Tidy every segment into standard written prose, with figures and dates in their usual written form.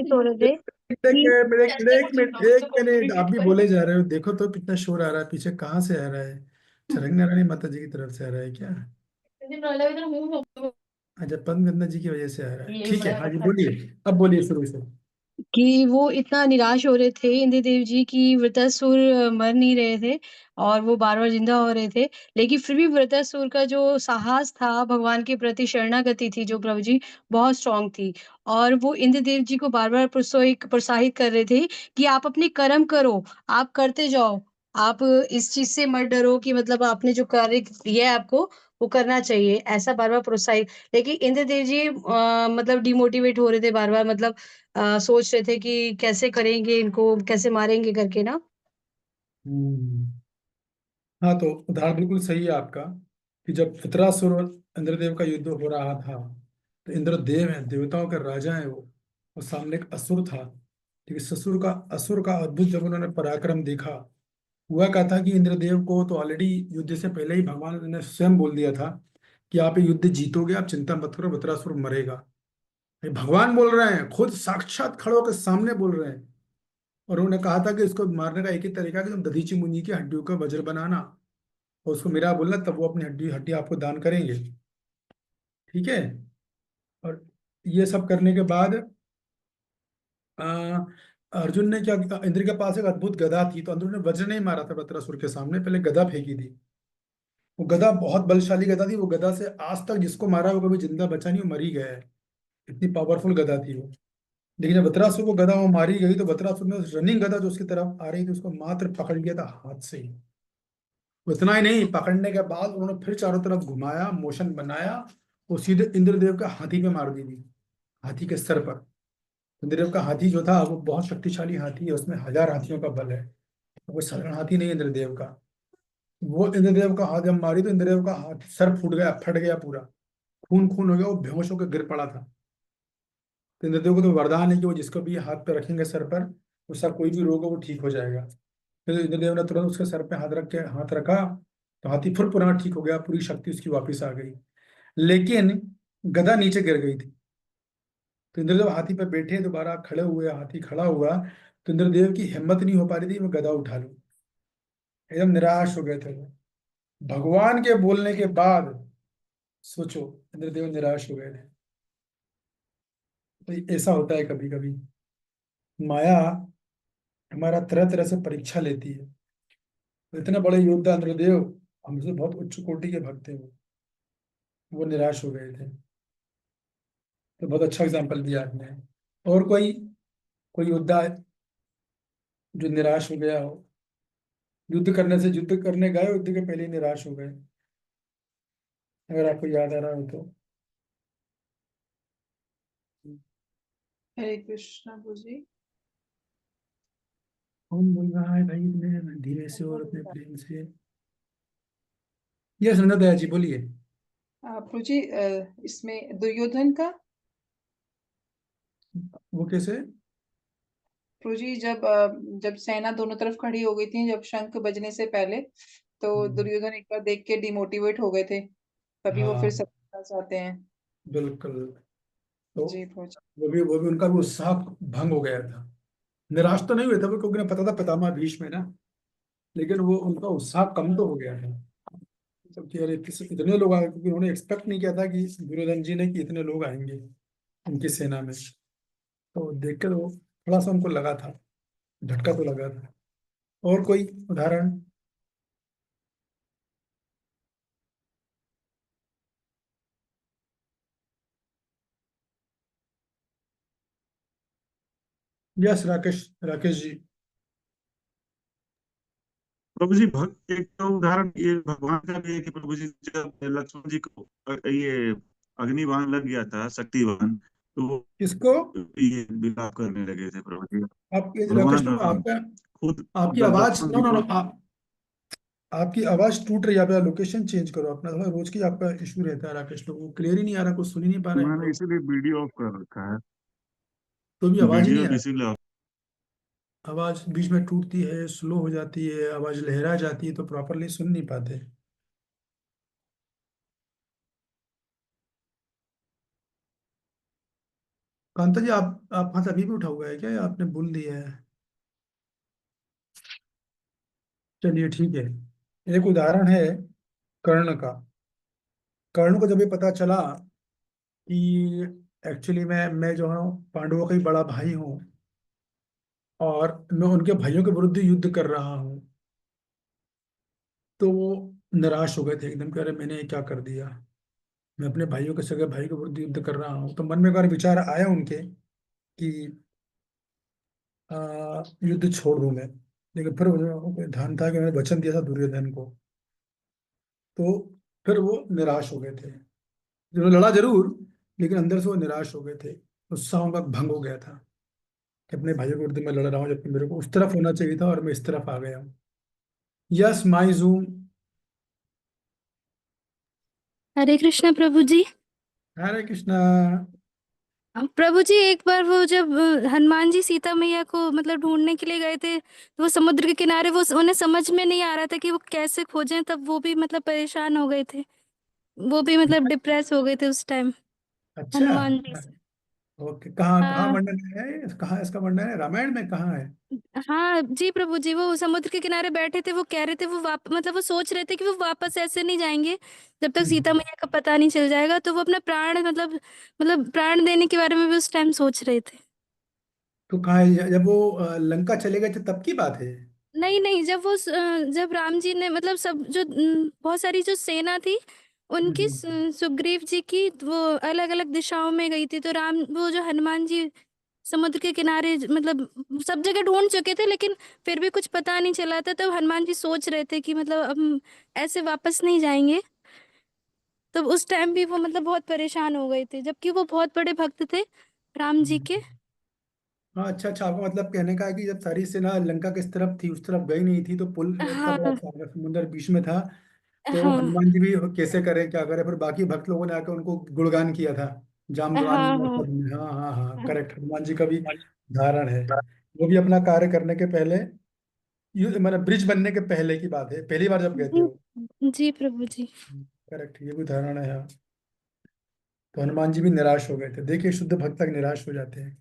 निराश हो रहे थे कि एक मिनट, आप भी बोले जा रहे हो। देखो तो कितना शोर आ रहा है पीछे, कहाँ से आ रहा है? चरंग नारायणी माता जी की तरफ से आ रहा है क्या? अच्छा, पद्म जी की वजह से आ रहा है। ठीक है, हाँ जी बोलिए, अब बोलिए शुरू से। कि वो इतना निराश हो रहे थे इंद्र देव जी की वृत्रासुर मर नहीं रहे थे और वो बार-बार जिंदा हो रहे थे। लेकिन फिर भी वृत्रासुर का जो साहस था भगवान के प्रति शरणागति थी जो प्रभु जी बहुत स्ट्रांग थी। और वो इंद्र देव जी को बार-बार प्रोत्साहित कर रहे थे कि आप अपने कर्म करो, आप करते जाओ। आप इस चीज़ से मत डरो कि मतलब आपने जो कार्य दिया है आपको, वो करना चाहिए। ऐसा बार-बार प्रोत्साहित लेकिन इंद्र देव जी मतलब डिमोटिवेट हो रहे थे बार-बार मतलब सोच रहे थे कि कैसे करेंगे इनको, कैसे मारेंगे करके ना। हम्म। हाँ, तो उदाहरण बिल्कुल सही है आपका कि जब वृत्रासुर और इंद्रदेव का युद्ध हो रहा था, तो इंद्रदेव है, देवताओं के राजा है वो, और सामने एक असुर था। ठीक है, असुर का अद्भुत जब उन्होंने पराक्रम देखा, हुआ क्या था कि इंद्रदेव को तो ऑलरेडी युद्ध से पहले ही भगवान ने स्वयं बोल दिया था कि आप ये युद्ध जीतोगे, आप चिंता मत करो, वृत्रासुर मरेगा। ये भगवान बोल रहे हैं, खुद साक्षात खड़े होकर सामने बोल रहे हैं। और उन्होंने कहा था कि इसको मारने का एक ही तरीका है कि तुम दधीची मुनि की हड्डियों का वज्र बनाना और उसको मेरा बोलना, तब वो अपनी हड्डी हड्डी आपको दान करेंगे। ठीक है। और ये सब करने के बाद आ, अर्जुन ने क्या किया, इंद्र के पास एक अद्भुत गदा थी, तो अर्जुन ने वज्र नहीं मारा था वृत्रासुर के सामने, पहले गदा फेंकी थी। वो गदा बहुत बलशाली गदा थी, वो गदा से आज तक जिसको मारा वो कभी जिंदा बचा नहीं, वो मर ही गया है। इतनी पावरफुल गदा थी वो। लेकिन जब वृत्रासुर को गदा वो मारी गई, तो वृत्रासुर ने उस रनिंग गदा जो उसकी तरफ आ रही थी उसको मात्र पकड़ लिया था हाथ से ही। उतना ही नहीं, पकड़ने के बाद उन्होंने फिर चारों तरफ घुमाया, मोशन बनाया, वो सीधे इंद्रदेव का हाथी पे मार दी थी, हाथी के सर पर। इंद्रदेव का हाथी जो था वो बहुत शक्तिशाली हाथी है, उसमें 1000 हाथियों का बल है, वो साधारण हाथी नहीं है इंद्रदेव का। वो इंद्रदेव का हाथ जब मारी तो इंद्रदेव का हाथ सर फूट गया, फट गया पूरा, खून खून हो गया, वो बेहोश होकर गिर पड़ा था। तो इंद्रदेव को तो वरदान है कि वो जिसको भी हाथ पे रखेंगे सर पर, उसका कोई भी रोग हो वो ठीक हो जाएगा। फिर इंद्रदेव ने तुरंत उसके सर पे हाथ रखा, तो हाथी फिर पुनः ठीक हो गया, पूरी शक्ति उसकी वापस आ गई। लेकिन गदा नीचे गिर गई थी। तो इंद्रदेव हाथी पे बैठे, दोबारा खड़े हुए, हाथी खड़ा हुआ, तो इंद्रदेव की हिम्मत नहीं हो पा रही थी मैं गदा उठा लूं। एकदम निराश हो गए थे वो। भगवान के बोलने के बाद सोचो, इंद्रदेव निराश हो गए थे। तो ऐसा होता है कभी कभी, माया हमारा तरह तरह से परीक्षा लेती है। तो इतने बड़े योद्धा इंद्रदेव हमसे बहुत उच्च कोटि के भक्त थे वो निराश हो गए थे। तो बहुत अच्छा एग्जाम्पल दिया आपने। और कोई कोई योद्धा जो निराश हो गया हो, युद्ध करने गए, युद्ध के पहले ही निराश हो गए, अगर आपको याद आ रहा हो तो। हरे कृष्णा जी। कौन बोल रहा है भाई इतने धीरे से और अपने प्रेम से? यस, नंदा दया जी बोलिए। प्रभु जी, इसमें दुर्योधन का। वो कैसे? प्रभु जी, जब सेना दोनों तरफ खड़ी हो गई थी, जब शंख बजने से पहले, तो हम्म, दुर्योधन एक बार देख के डिमोटिवेट हो गए थे, तभी वो फिर हाँ, सब करना चाहते हैं। बिल्कुल। तो जी प्रभु जी। वो भी उनका भी उत्साह भंग हो गया था। निराश तो नहीं हुए थे वो, क्योंकि उन्हें पता था पितामह भीष्म है ना। लेकिन वो उनका उत्साह कम तो हो गया था। जबकि अरे इतने लोग आए, क्योंकि उन्होंने एक्सपेक्ट नहीं किया था कि दुर्योधन जी ने कि इतने लोग आएंगे उनकी सेना में। तो देख कर वो थोड़ा सा उनको लगा था, झटका तो लगा था। और कोई उदाहरण? यस, राकेश, राकेश जी। प्रभु जी, एक तो उदाहरण ये भगवान का भी है कि प्रभु जी जब लक्ष्मण जी को ये अग्निबाण लग गया था, शक्तिबाण, तो वो किसको? ये विलाप करने लगे थे प्रभु जी। आप ये राकेश भगवान लोग, राम आपका खुद आपकी जब आवाज, लक्ष्मण नो जी नो नो, को। आपकी आवाज टूट रही है। आप लोकेशन चेंज करो अपना, थोड़ा रोज की आपका इशू रहता है राकेश लोग, वो क्लियर ही नहीं आ रहा, कुछ सुन ही नहीं पा रहे हैं हम मैंने लोग। इसीलिए वीडियो ऑफ कर रखा है। तो भी आवाज ही नहीं वीडियो आ भी रहा। इसीलिए आवाज बीच में टूटती है, स्लो हो जाती है, आवाज लहरा जाती है, तो प्रॉपरली सुन नहीं पाते। कांता जी, आप हाथ अभी भी उठा हुआ है क्या, या आपने भूल लिया है? चलिए ठीक है। एक उदाहरण है कर्ण का। कर्ण को जब ये पता चला कि एक्चुअली मैं जो हूँ पांडवों का ही बड़ा भाई हूँ, और मैं उनके भाइयों के विरुद्ध युद्ध कर रहा हूँ, तो वो निराश हो गए थे एकदम, कह रहे मैंने ये क्या कर दिया, मैं अपने भाइयों के सगे भाई के विरुद्ध युद्ध कर रहा हूँ। तो मन में एक बार विचार आया उनके कि युद्ध छोड़ दूं मैं। लेकिन फिर उन्हें ध्यान था कि उन्होंने वचन दिया था दुर्योधन को, तो फिर वो निराश हो गए थे। उन्होंने लड़ा जरूर, लेकिन अंदर से वो निराश हो गए थे। उत्साह उनका भंग हो गया था कि अपने भाइयों के विरुद्ध मैं लड़ रहा हूँ, जबकि मेरे को उस तरफ होना चाहिए था और मैं इस तरफ आ गया हूँ। Yes my zoom. Hare Krishna प्रभु जी। हरे कृष्णा। प्रभु जी, एक बार वो जब हनुमान जी सीता मैया को मतलब ढूंढने के लिए गए थे, तो वो समुद्र के किनारे, वो उन्हें समझ में नहीं आ रहा था कि वो कैसे खोजें, तब वो भी मतलब परेशान हो गए थे। वो भी मतलब डिप्रेस हो गए थे उस टाइम, अच्छा। हनुमान जी से। ओके, कहाँ कहाँ हाँ। वर्णन है, कहाँ इसका वर्णन है, रामायण में कहाँ है? हाँ जी प्रभु जी, वो समुद्र के किनारे बैठे थे, वो कह रहे थे वो मतलब वो सोच रहे थे कि वो वापस ऐसे नहीं जाएंगे जब तक सीता हम्म। मैया का पता नहीं चल जाएगा। तो वो अपना प्राण मतलब प्राण देने के बारे में भी उस टाइम सोच रहे थे। तो कहाँ है, जब वो लंका चले गए थे तब की बात है? नहीं नहीं, जब राम जी ने मतलब सब जो बहुत सारी जो सेना थी उनकी, हम्म। सुग्रीव जी की, वो अलग अलग दिशाओं में गई थी। तो वो जो हनुमान जी समुद्र के किनारे मतलब सब जगह ढूंढ चुके थे, लेकिन फिर भी कुछ पता नहीं चला था। तब हनुमान जी सोच रहे थे कि मतलब अब हम ऐसे वापस नहीं जाएंगे। तब उस टाइम भी वो मतलब बहुत परेशान हो गए थे, जबकि वो बहुत बड़े भक्त थे राम जी के। हाँ, अच्छा अच्छा, आपका मतलब कहने का है कि जब सारी सेना लंका किस तरफ थी उस तरफ गई नहीं थी, तो पुल इतना बड़ा हाँ समुद्र बीच में था, तो हाँ हनुमान जी भी कैसे करें क्या करें, फिर बाकी भक्त लोगों ने आकर उनको गुणगान किया था, जामदुआन हाँ मरकत में। हाँ हाँ हाँ, हाँ करेक्ट, हनुमान जी का भी धारण है। वो भी अपना कार्य करने के पहले, मतलब ब्रिज बनने के पहले की बात है, पहली बार जब गए थे जी वो। जी प्रभु जी। करेक्ट, ये भी धारणा है हाँ। तो हनुमान जी भी निराश हो गए थे, देखिए शुद्ध भक्त तक निराश हो जाते हैं।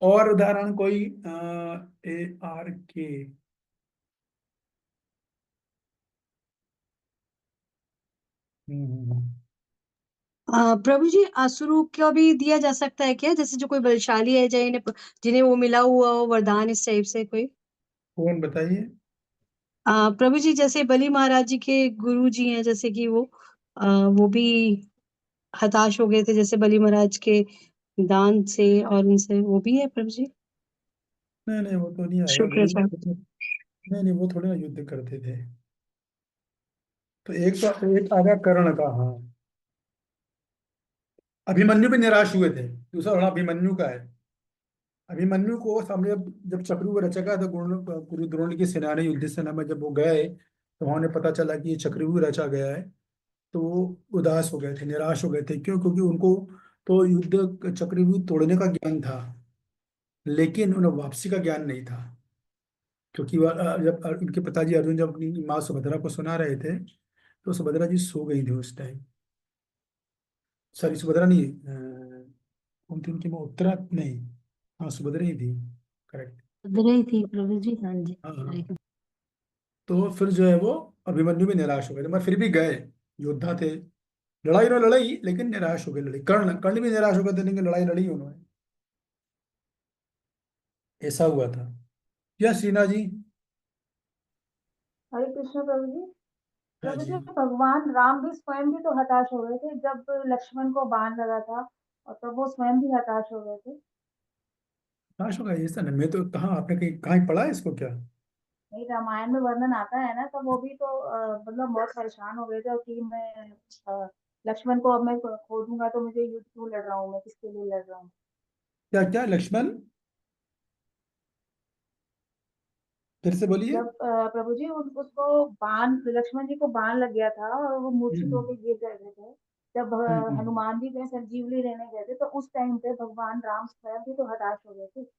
और उदाहरण कोई, ARK। हम्म। प्रभु जी, असुरों का भी दिया जा सकता है क्या? जैसे जो कोई बलशाली है, जिन्हें जिन्हें वो मिला हुआ हो वरदान, इस टाइप से कोई? कौन बताइए? प्रभु जी, जैसे बलि महाराज जी के गुरु जी हैं, जैसे कि वो भी हताश हो गए थे, जैसे बलि महाराज के दान से और उनसे, वो भी है प्रभु जी? नहीं नहीं, वो तो नहीं आएगा शुक्र गुरु। है। नहीं नहीं, वो थोड़े ना युद्ध करते थे। तो एक आ गया कर्ण का, हाँ। अभिमन्यु भी निराश हुए थे, दूसरा बड़ा अभिमन्यु का है। अभिमन्यु को सामने जब चक्रव्यूह रचा गया था, गुरु द्रोण की सेना ने, युद्ध सेना में जब वो गए, तो उन्हें पता चला कि ये चक्रव्यूह रचा गया है। तो वो उदास हो गए थे, निराश हो गए थे। क्यों? क्योंकि उनको तो युद्ध चक्रव्यूह तोड़ने का ज्ञान था, लेकिन उन्हें वापसी का ज्ञान नहीं था। क्योंकि जब उनके पिताजी अर्जुन जब अपनी माँ सुभद्रा को सुना रहे थे, तो सुभद्रा जी सो गई थी उस टाइम। सॉरी, सुभद्रा नहीं, कौन थी उनकी माँ, उत्तरा नहीं, हाँ सुभद्रा ही थी। करेक्ट। रही थी प्रभु जी, हाँ जी। हाँ हाँ। तो फिर जो है वो अभिमन्यु भी निराश हो गए थे, मगर फिर भी गए, योद्धा थे। लड़ाई ना लड़ाई, लेकिन निराश हो गए, लड़ी। कर्ण कर्ण भी निराश हो गए थे, लेकिन लड़ाई लड़ी उन्होंने। ऐसा हुआ था। या सीना जी। हरे कृष्ण प्रभु जी। हाँ प्रभु जी। जी, भगवान राम भी स्वयं भी तो हताश हो गए थे जब लक्ष्मण को बाण लगा था, और तब वो स्वयं भी हताश हो गए थे। निराश हो गए, ऐसा नहीं, मैं तो कहाँ, आपने कहीं कहाँ पढ़ा है इसको क्या? नहीं, रामायण में वर्णन आता है ना, तब वो भी तो मतलब बहुत परेशान हो गए थे कि मैं लक्ष्मण को अब मैं खो दूंगा तो मुझे युद्ध क्यों लड़ रहा हूँ, मैं किसके लिए लड़ रहा हूँ। क्या क्या लक्ष्मण, फिर से बोलिए। जब प्रभु जी उसको बाण, लक्ष्मण जी को बाण लग गया था और वो मूर्छित हम्म होकर गिर गए थे, जब हम्म। हनुमान जी गए संजीवनी लेने गए थे, तो उस टाइम पे भगवान राम स्वयं भी तो हताश हो गए थे। तो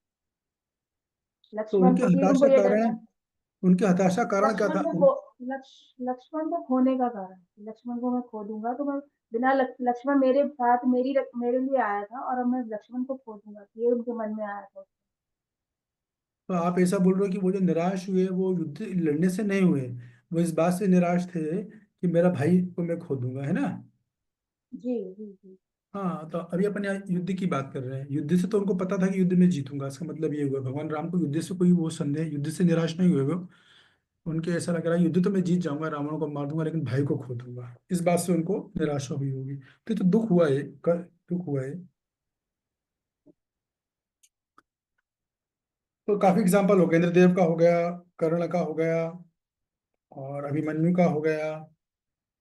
लक्ष्मण को भी उनको ये डर था। उनके हताशा कारण क्या लक्ष्मण था? को खो लक्ष्मण को खोने का कारण, लक्ष्मण को मैं खो दूंगा तो मैं बिना लक्ष्मण मेरे साथ मेरे लिए आया था और अब मैं लक्ष्मण को खो दूंगा, ये उनके मन में आया था। तो आप ऐसा बोल रहे हो कि वो जो निराश हुए वो युद्ध लड़ने से नहीं हुए, वो इस बात से निराश थे कि मेरा भाई को मैं खो दूंगा, है ना? जी जी जी। हाँ, तो अभी अपन यहाँ युद्ध की बात कर रहे हैं। युद्ध से तो उनको पता था कि युद्ध में जीतूंगा, इसका मतलब ये हुआ भगवान राम को युद्ध से कोई वो संदेह, युद्ध से निराश नहीं हुए वो। उनके ऐसा लग रहा है युद्ध तो मैं जीत जाऊंगा, रावण को मार दूंगा, लेकिन भाई को खो दूंगा, इस बात से उनको निराशा हुई होगी। तो दुख हुआ है, दुख हुआ है। तो काफी एग्जाम्पल हो गए, इंद्रदेव का हो गया, कर्ण का हो गया, और अभिमन्यु का हो गया,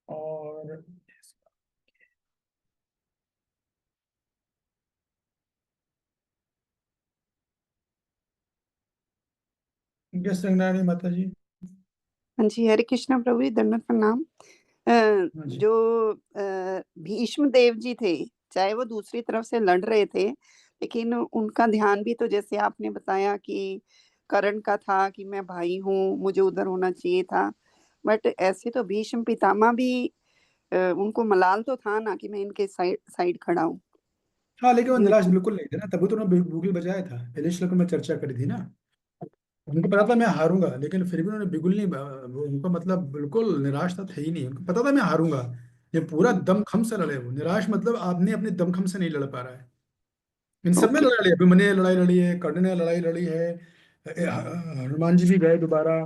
और यस रंगनारायणी माता जी। हाँ जी, हरे कृष्णा प्रभु जी, दंडवत प्रणाम। हाँ जी। जो भीष्म देव जी थे, चाहे वो दूसरी तरफ से लड़ रहे थे, लेकिन उनका ध्यान भी तो जैसे आपने बताया कि कर्ण का था कि मैं भाई हूँ, मुझे उधर होना चाहिए था। बट ऐसे तो भीष्म पितामह भी उनको मलाल तो था ना कि मैं इनके साइड साइड खड़ा हूँ। हाँ, लेकिन वो निराश बिल्कुल नहीं थे ना, तभी तो उन्होंने बिगुल बजाया था, पहले श्लोक में चर्चा करी थी ना। उनको पता था मैं हारूंगा, लेकिन फिर भी उन्होंने बिगुल नहीं उनको मतलब बिल्कुल निराश था ही नहीं, उनको पता था मैं हारूंगा। ये पूरा दमखम से लड़े, वो निराश मतलब आपने अपने दमखम से नहीं लड़ पा रहा है। इन सब में ओके। लड़ाई लड़ी, अभिमन्यु ने लड़ाई लड़ी है, कर्ण ने लड़ाई लड़ी है, हनुमान जी भी गए दोबारा,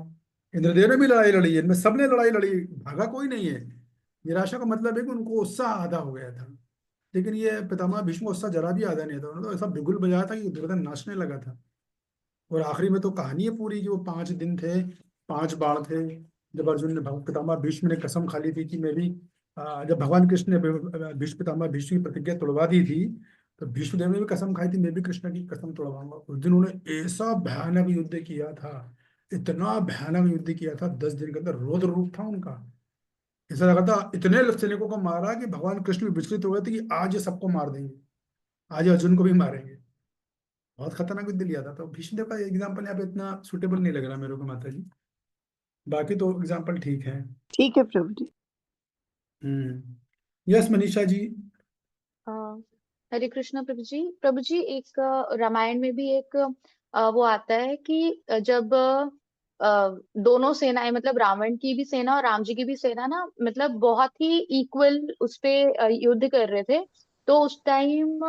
इंद्रदेव ने भी लड़ाई लड़ी है, इनमें सबने लड़ाई लड़ी, भागा कोई नहीं है। निराशा का मतलब है कि उनको उत्साह आधा हो गया था। लेकिन ये पितामह भीष्म को उत्साह जरा भी आधा नहीं था, उन्होंने तो ऐसा बिगुल बजाया था कि दुर्योधन नाचने लगा था। और आखिरी में तो कहानी है पूरी कि वो 5 दिन थे, 5 बाण थे। जब अर्जुन ने पितामह भीष्म ने कसम खा ली थी कि मैं भी जब भगवान कृष्ण ने भीष्म पितामह भीष्म की प्रतिज्ञा तोड़वा दी थी, तो भीष्म देव ने भी कसम खाई थी मैं भी कृष्ण की कसम तोड़वाऊंगा। उस दिन उन्होंने ऐसा भयानक युद्ध किया था, इतना भयानक युद्ध किया था, 10 दिन के अंदर रौद्र रूप था उनका। ऐसा लगा था इतने सैनिकों को मारा कि भगवान कृष्ण भी विचलित हो गए थे कि आज ये सबको मार देंगे, आज ये अर्जुन को भी मारेंगे। बहुत खतरनाक युद्ध लिया था। तो भीष्मदेव का एग्जाम्पल यहाँ पे इतना सुटेबल नहीं लग रहा मेरे को माता जी, बाकी तो एग्जाम्पल ठीक है। ठीक है प्रभु जी। यस मनीषा जी। अ, हरे कृष्णा प्रभु जी। प्रभु जी, एक रामायण में भी एक वो आता है कि जब दोनों सेनाएं, मतलब रावण की भी सेना और राम जी की भी सेना ना, मतलब बहुत ही इक्वल उस पे युद्ध कर रहे थे। तो उस टाइम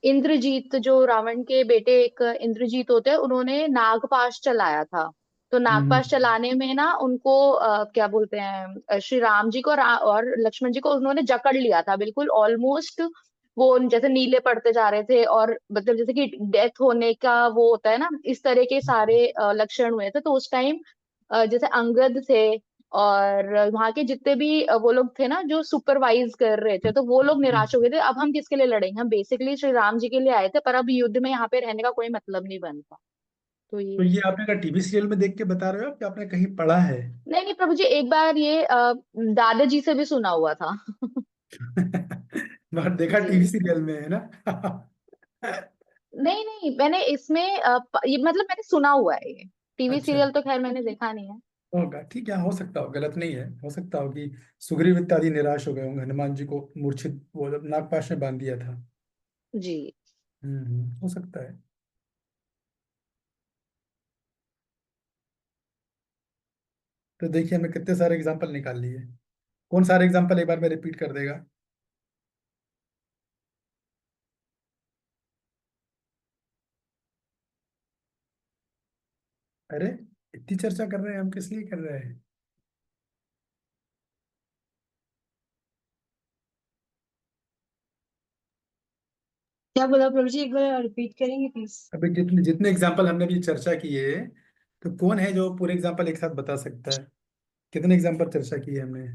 इंद्रजीत, जो रावण के बेटे एक इंद्रजीत होते हैं, उन्होंने नागपाश चलाया था। तो नागपाश चलाने में ना उनको क्या बोलते हैं, श्री राम जी को और लक्ष्मण जी को उन्होंने जकड़ लिया था, बिल्कुल ऑलमोस्ट वो जैसे नीले पड़ते जा रहे थे, और मतलब जैसे कि डेथ होने का वो होता है ना, इस तरह के सारे लक्षण हुए थे। तो उस टाइम जैसे अंगद थे और वहां के जितने भी वो लोग थे ना जो सुपरवाइज कर रहे थे, तो वो लोग निराश हो गए थे, अब हम किसके लिए लड़ेंगे, हम बेसिकली श्री राम जी के लिए आए थे, पर अब युद्ध में यहाँ पे रहने का कोई मतलब नहीं बनता। तो तो ये, ये आपने का टीवी सीरियल में देख के बता रहे हो कि आपने कहीं पढ़ा है? नहीं नहीं प्रभु जी, एक बार ये दादाजी से भी सुना हुआ था। बात देखा टीवी जी, सीरियल में, है ना? नहीं नहीं, मैंने इसमें ये मतलब मैंने सुना हुआ है, ये टीवी अच्छा, सीरियल तो खैर मैंने देखा नहीं है। होगा ठीक है, हो सकता हो, गलत नहीं है, हो सकता हो कि सुग्रीव इत्यादि निराश हो गए होंगे, हनुमान जी को मूर्छित वो जब नागपाश में बांध दिया था। जी। हो सकता है। तो देखिए हमें कितने सारे एग्जाम्पल निकाल लिए। कौन सारे एग्जाम्पल एक बार में रिपीट कर देगा? अरे, इतनी चर्चा कर रहे हैं हम, किस लिए कर रहे हैं? क्या बोला प्रभु जी, एक बार रिपीट करेंगे प्लीज? अभी जितने जितने एग्जाम्पल हमने अभी चर्चा किए, तो कौन है जो पूरे एग्जाम्पल एक साथ बता सकता है? कितने एग्जाम्पल चर्चा किए हमने?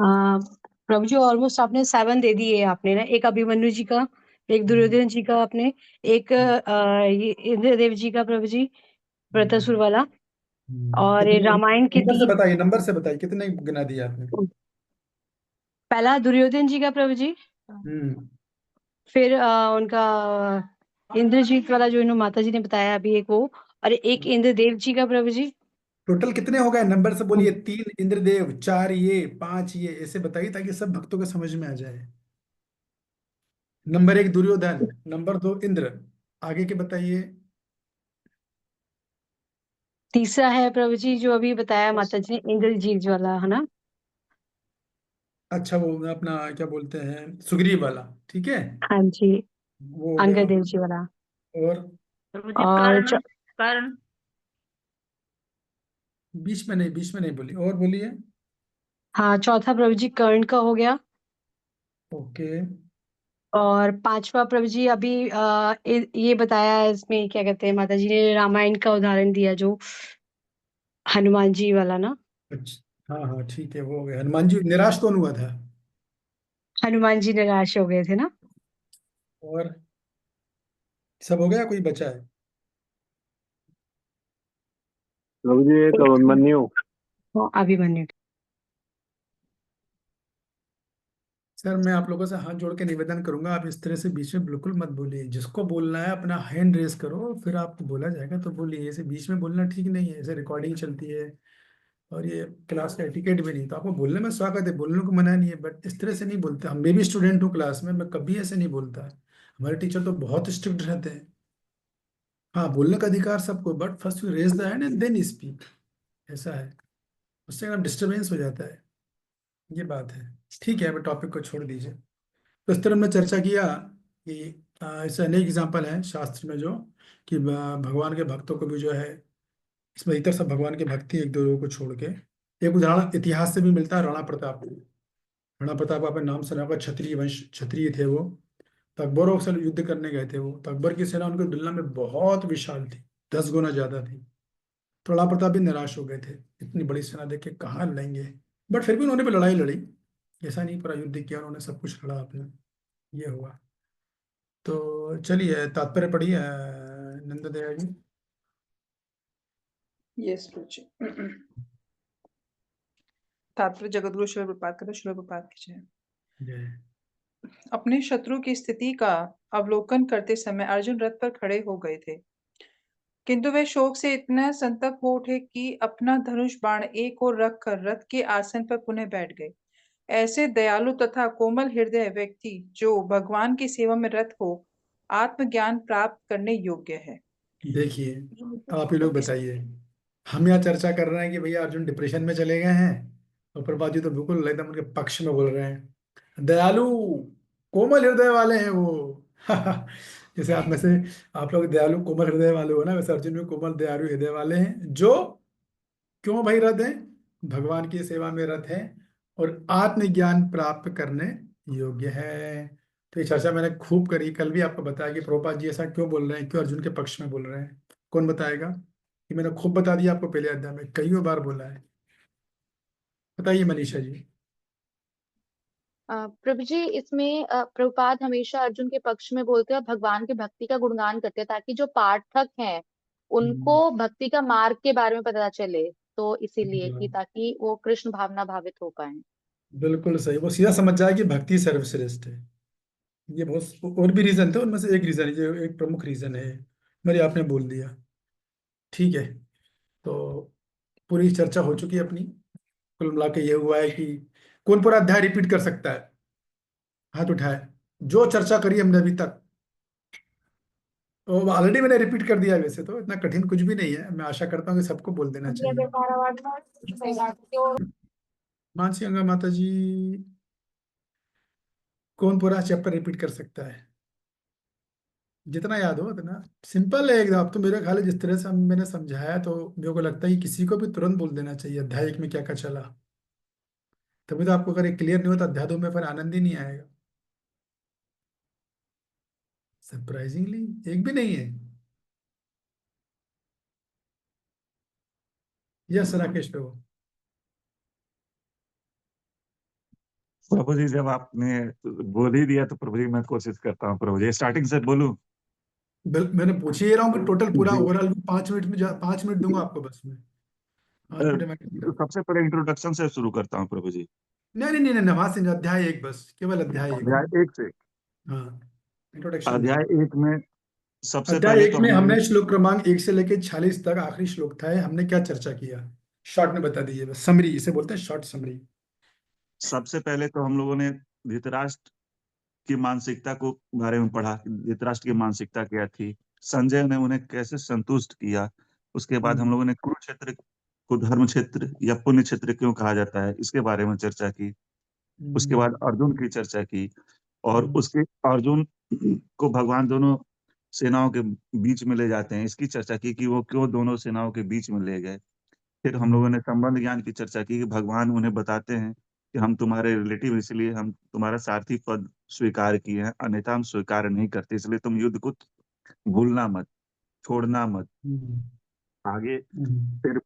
प्रभु जी ऑलमोस्ट आपने 7 दे दिए आपने ना, एक अभिमन्यु जी का, एक हम्म, दुर्योधन जी का आपने, एक ये इंद्रदेव जी का प्रभु जी, वृत्रासुर वाला, और ये कितने रामायण के नंबर से 3। बताइए, नंबर से बताइए कितने गिना दिए आपने? पहला दुर्योधन जी का प्रभु जी, हम्म फिर उनका इंद्रजीत वाला जो इन्होंने माता जी ने बताया अभी एक वो, और एक इंद्रदेव जी का प्रभु जी। टोटल कितने हो गए? नंबर से बोलिए। 3 इंद्रदेव, 4 ये, 5 ये, ऐसे बताइए ताकि सब भक्तों को समझ में आ जाए। नंबर 1 दुर्योधन, नंबर 2 इंद्र, आगे के बताइए। तीसरा है प्रभु जी जो अभी बताया माता जी ने, इंद्रजीत वाला, है ना? अच्छा, वो अपना क्या बोलते हैं, सुग्रीव वाला, ठीक है, हाँ जी, वो हो गया। अंगद देव जी वाला। और प्रभु जी और कर्ण कर्ण बीच में नहीं बोली, और बोलिए। हाँ, चौथा प्रभु जी कर्ण का हो गया। ओके। और पांचवा प्रभु जी अभी ये बताया है, इसमें क्या कहते हैं, माता जी ने रामायण का उदाहरण दिया जो हनुमान जी वाला ना। अच्छा, हाँ हाँ ठीक है, वो हो गया। हनुमान जी निराश कौन हुआ था? हनुमान जी निराश हो गए थे ना। और सब हो गया, कोई बचा है? प्रभु जी एक अभिमन्यु। अभिमन्यु। सर, मैं आप लोगों से हाथ जोड़ के निवेदन करूंगा, आप इस तरह से बीच में बिल्कुल मत बोलिए। जिसको बोलना है अपना हैंड रेस करो, फिर आपको बोला जाएगा तो बोलिए। ऐसे बीच में बोलना ठीक नहीं है, ऐसे रिकॉर्डिंग चलती है और ये क्लास का एटिकेट भी नहीं। तो आपको बोलने में स्वागत है, बोलने को मना नहीं है, बट इस तरह से नहीं बोलते। हम मैं भी स्टूडेंट हूँ क्लास में, मैं कभी ऐसे नहीं बोलता। हमारे टीचर तो बहुत स्ट्रिक्ट रहते हैं। हाँ, बोलने का अधिकार सबको, but first you raise the hand and then speak, ऐसा है। उससे एकदम डिस्टर्बेंस हो जाता है, ये बात है। ठीक है, अब टॉपिक को छोड़ दीजिए। तो इस तरह हमने चर्चा किया कि ऐसे अनेक एग्जाम्पल हैं शास्त्र में जो कि भगवान के भक्तों को भी जो है, इसमें इतर सब भगवान की भक्ति एक दो लोगों को छोड़ के। एक उदाहरण इतिहास से भी मिलता है, राणा प्रताप। राणा प्रताप, आपने नाम सुना होगा, क्षत्रिय वंश, क्षत्रिय थे वो। तो अकबरों से युद्ध करने गए थे वो, तो अकबर की सेना उनकी तुलना में बहुत विशाल थी, 10 गुना ज्यादा थी। तो राणा प्रताप भी निराश हो गए थे, इतनी बड़ी सेना देख के कहाँ लड़ेंगे। बट फिर भी उन्होंने भी लड़ाई लड़ी, ऐसा नहीं पूरा युद्ध किया उन्होंने, सब कुछ लड़ा अपने, ये हुआ। तो चलिए तात्पर्य पढ़िए नंद दया जी। यस प्रभु जी। तात्पर्य जगतगुरु श्रील प्रभुपाद का, श्रील प्रभुपाद की जय। जय। अपने शत्रु की स्थिति का अवलोकन करते समय अर्जुन रथ पर खड़े हो गए थे, किंतु वे शोक से इतना संतप्त हो उठे कि अपना धनुष बाण एक ओर रखकर रथ के आसन पर पुनः बैठ गए। ऐसे दयालु तथा कोमल हृदय व्यक्ति जो भगवान की सेवा में रत हो, आत्मज्ञान प्राप्त करने योग्य है। देखिए, आप ही लोग बताइए। हम यहाँ चर्चा कर रहे हैं कि भैया अर्जुन डिप्रेशन में चले गए हैं, और प्रभुपाद जी तो बिल्कुल एकदम उनके पक्ष में बोल रहे हैं। दयालु कोमल हृदय वाले हैं वो। जैसे आप में से आप लोग दयालु कोमल हृदय वाले हो ना, वैसे अर्जुन भी कोमल दयालु हृदय वाले हैं, जो क्यों भाई रत हैं? भगवान की सेवा में रत हैं और आत्मज्ञान प्राप्त करने योग्य है। तो ये चर्चा मैंने खूब करी, कल भी आपको बताया कि प्रभुपाद जी ऐसा क्यों बोल रहे हैं, क्यों अर्जुन के पक्ष में बोल रहे हैं। कौन बताएगा? कि मैंने खूब बता दिया आपको, पहले अध्याय में कई बार बोला है। बताइए मनीषा जी। प्रभु जी इसमें प्रभुपाद हमेशा अर्जुन के पक्ष में बोलते हैं और भगवान की भक्ति का गुणगान करते हैं, ताकि जो पाठक हैं उनको भक्ति का मार्ग के बारे में पता चले, तो इसीलिए कि ताकि वो कृष्ण भावना भावित हो पाए। बिल्कुल सही, वो सीधा समझ जाए कि भक्ति सर्वश्रेष्ठ है। ये बहुत और भी रीजन थे, उनमें से एक रीजन है, जो एक प्रमुख रीजन है, मेरे आपने बोल दिया। ठीक है, तो पूरी चर्चा हो चुकी है अपनी। कुल मिला के ये हुआ है कि कौन पूरा अध्याय रिपीट कर सकता है? हाथ उठाए। जो चर्चा करी हमने अभी तक, तो ऑलरेडी मैंने रिपीट कर दिया है, वैसे तो इतना कठिन कुछ भी नहीं है। मैं आशा करता हूँ कि सबको बोल देना चाहिए। मानसी गंगा माता जी, कौन पूरा चैप्टर रिपीट कर सकता है? जितना याद हो उतना। सिंपल है एकदम। अब तो मेरे ख्याल है जिस तरह से मैंने समझाया, तो मेरे को लगता है कि किसी को भी तुरंत बोल देना चाहिए अध्याय 1 में क्या क्या चला। तभी तो आपको अगर ये क्लियर नहीं होता अध्याय 2 में, फिर आनंद ही नहीं आएगा। सरप्राइजिंगली एक भी नहीं है। यस राकेश प्रभु। प्रभु जी जब आपने बोल ही दिया तो प्रभु जी मैं कोशिश करता हूँ। प्रभु जी स्टार्टिंग से बोलूं? मैंने पूछ ही रहा हूँ कि टोटल पूरा जी। ओवरऑल 5 मिनट में 5 मिनट दूंगा आपको बस में। 5 मिनट में सबसे पहले इंट्रोडक्शन से शुरू करता हूँ प्रभु जी। नहीं नहीं नहीं नहीं, वहां से अध्याय 1 बस, केवल अध्याय 1। अध्याय 1 से। हाँ, इंट्रोडक्शन। अध्याय 1 में सबसे अध्याय पहले 1 तो में हमने हमने श्लोक क्रमांक 1 से लेकर 46 तक आखिरी श्लोक था, हमने क्या चर्चा किया? शॉर्ट में बता दीजिए, बस समरी इसे बोलते हैं, शॉर्ट समरी। सबसे पहले तो हम लोगों ने धृतराष्ट्र की मानसिकता को बारे में पढ़ा, धृतराष्ट्र की मानसिकता क्या थी, संजय ने उन्हें कैसे संतुष्ट किया। उसके बाद हम लोगों ने कुरुक्षेत्र को धर्म क्षेत्र या पुण्य क्षेत्र क्यों कहा जाता है, इसके बारे में चर्चा की। उसके बाद अर्जुन की चर्चा की, और उसके अर्जुन को भगवान दोनों सेनाओं के बीच में ले जाते हैं, इसकी चर्चा की कि वो क्यों दोनों सेनाओं के बीच में ले गए। फिर हम लोगों ने संबंध ज्ञान की चर्चा की कि भगवान उन्हें बताते हैं कि हम तुम्हारे रिलेटिव, इसलिए हम तुम्हारा सारथी पद स्वीकार किए हैं, अन्यथा हम स्वीकार नहीं करते, इसलिए तुम युद्ध को भूलना मत, छोड़ना मत। आगे फिर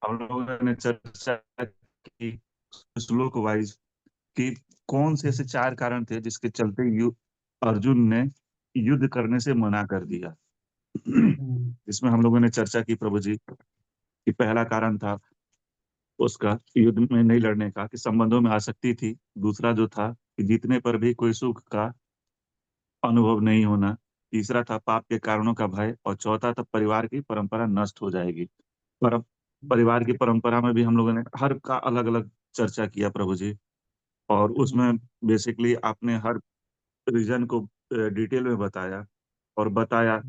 हम लोगों ने चर्चा की श्लोक वाइज कि कौन से ऐसे 4 कारण थे जिसके चलते अर्जुन ने युद्ध करने से मना कर दिया। इसमें हम लोगों ने चर्चा की प्रभु जी कि पहला कारण था उसका युद्ध में नहीं लड़ने का, कि संबंधों में आसक्ति थी। दूसरा जो था कि जीतने पर भी कोई सुख का अनुभव नहीं होना। तीसरा था पाप के कारणों का भय, और चौथा था परिवार की परंपरा नष्ट हो जाएगी। पर परिवार की परंपरा में भी हम लोगों ने हर का अलग अलग चर्चा किया प्रभु जी, और उसमें बेसिकली आपने हर रीजन को डिटेल में बताया, और बताया,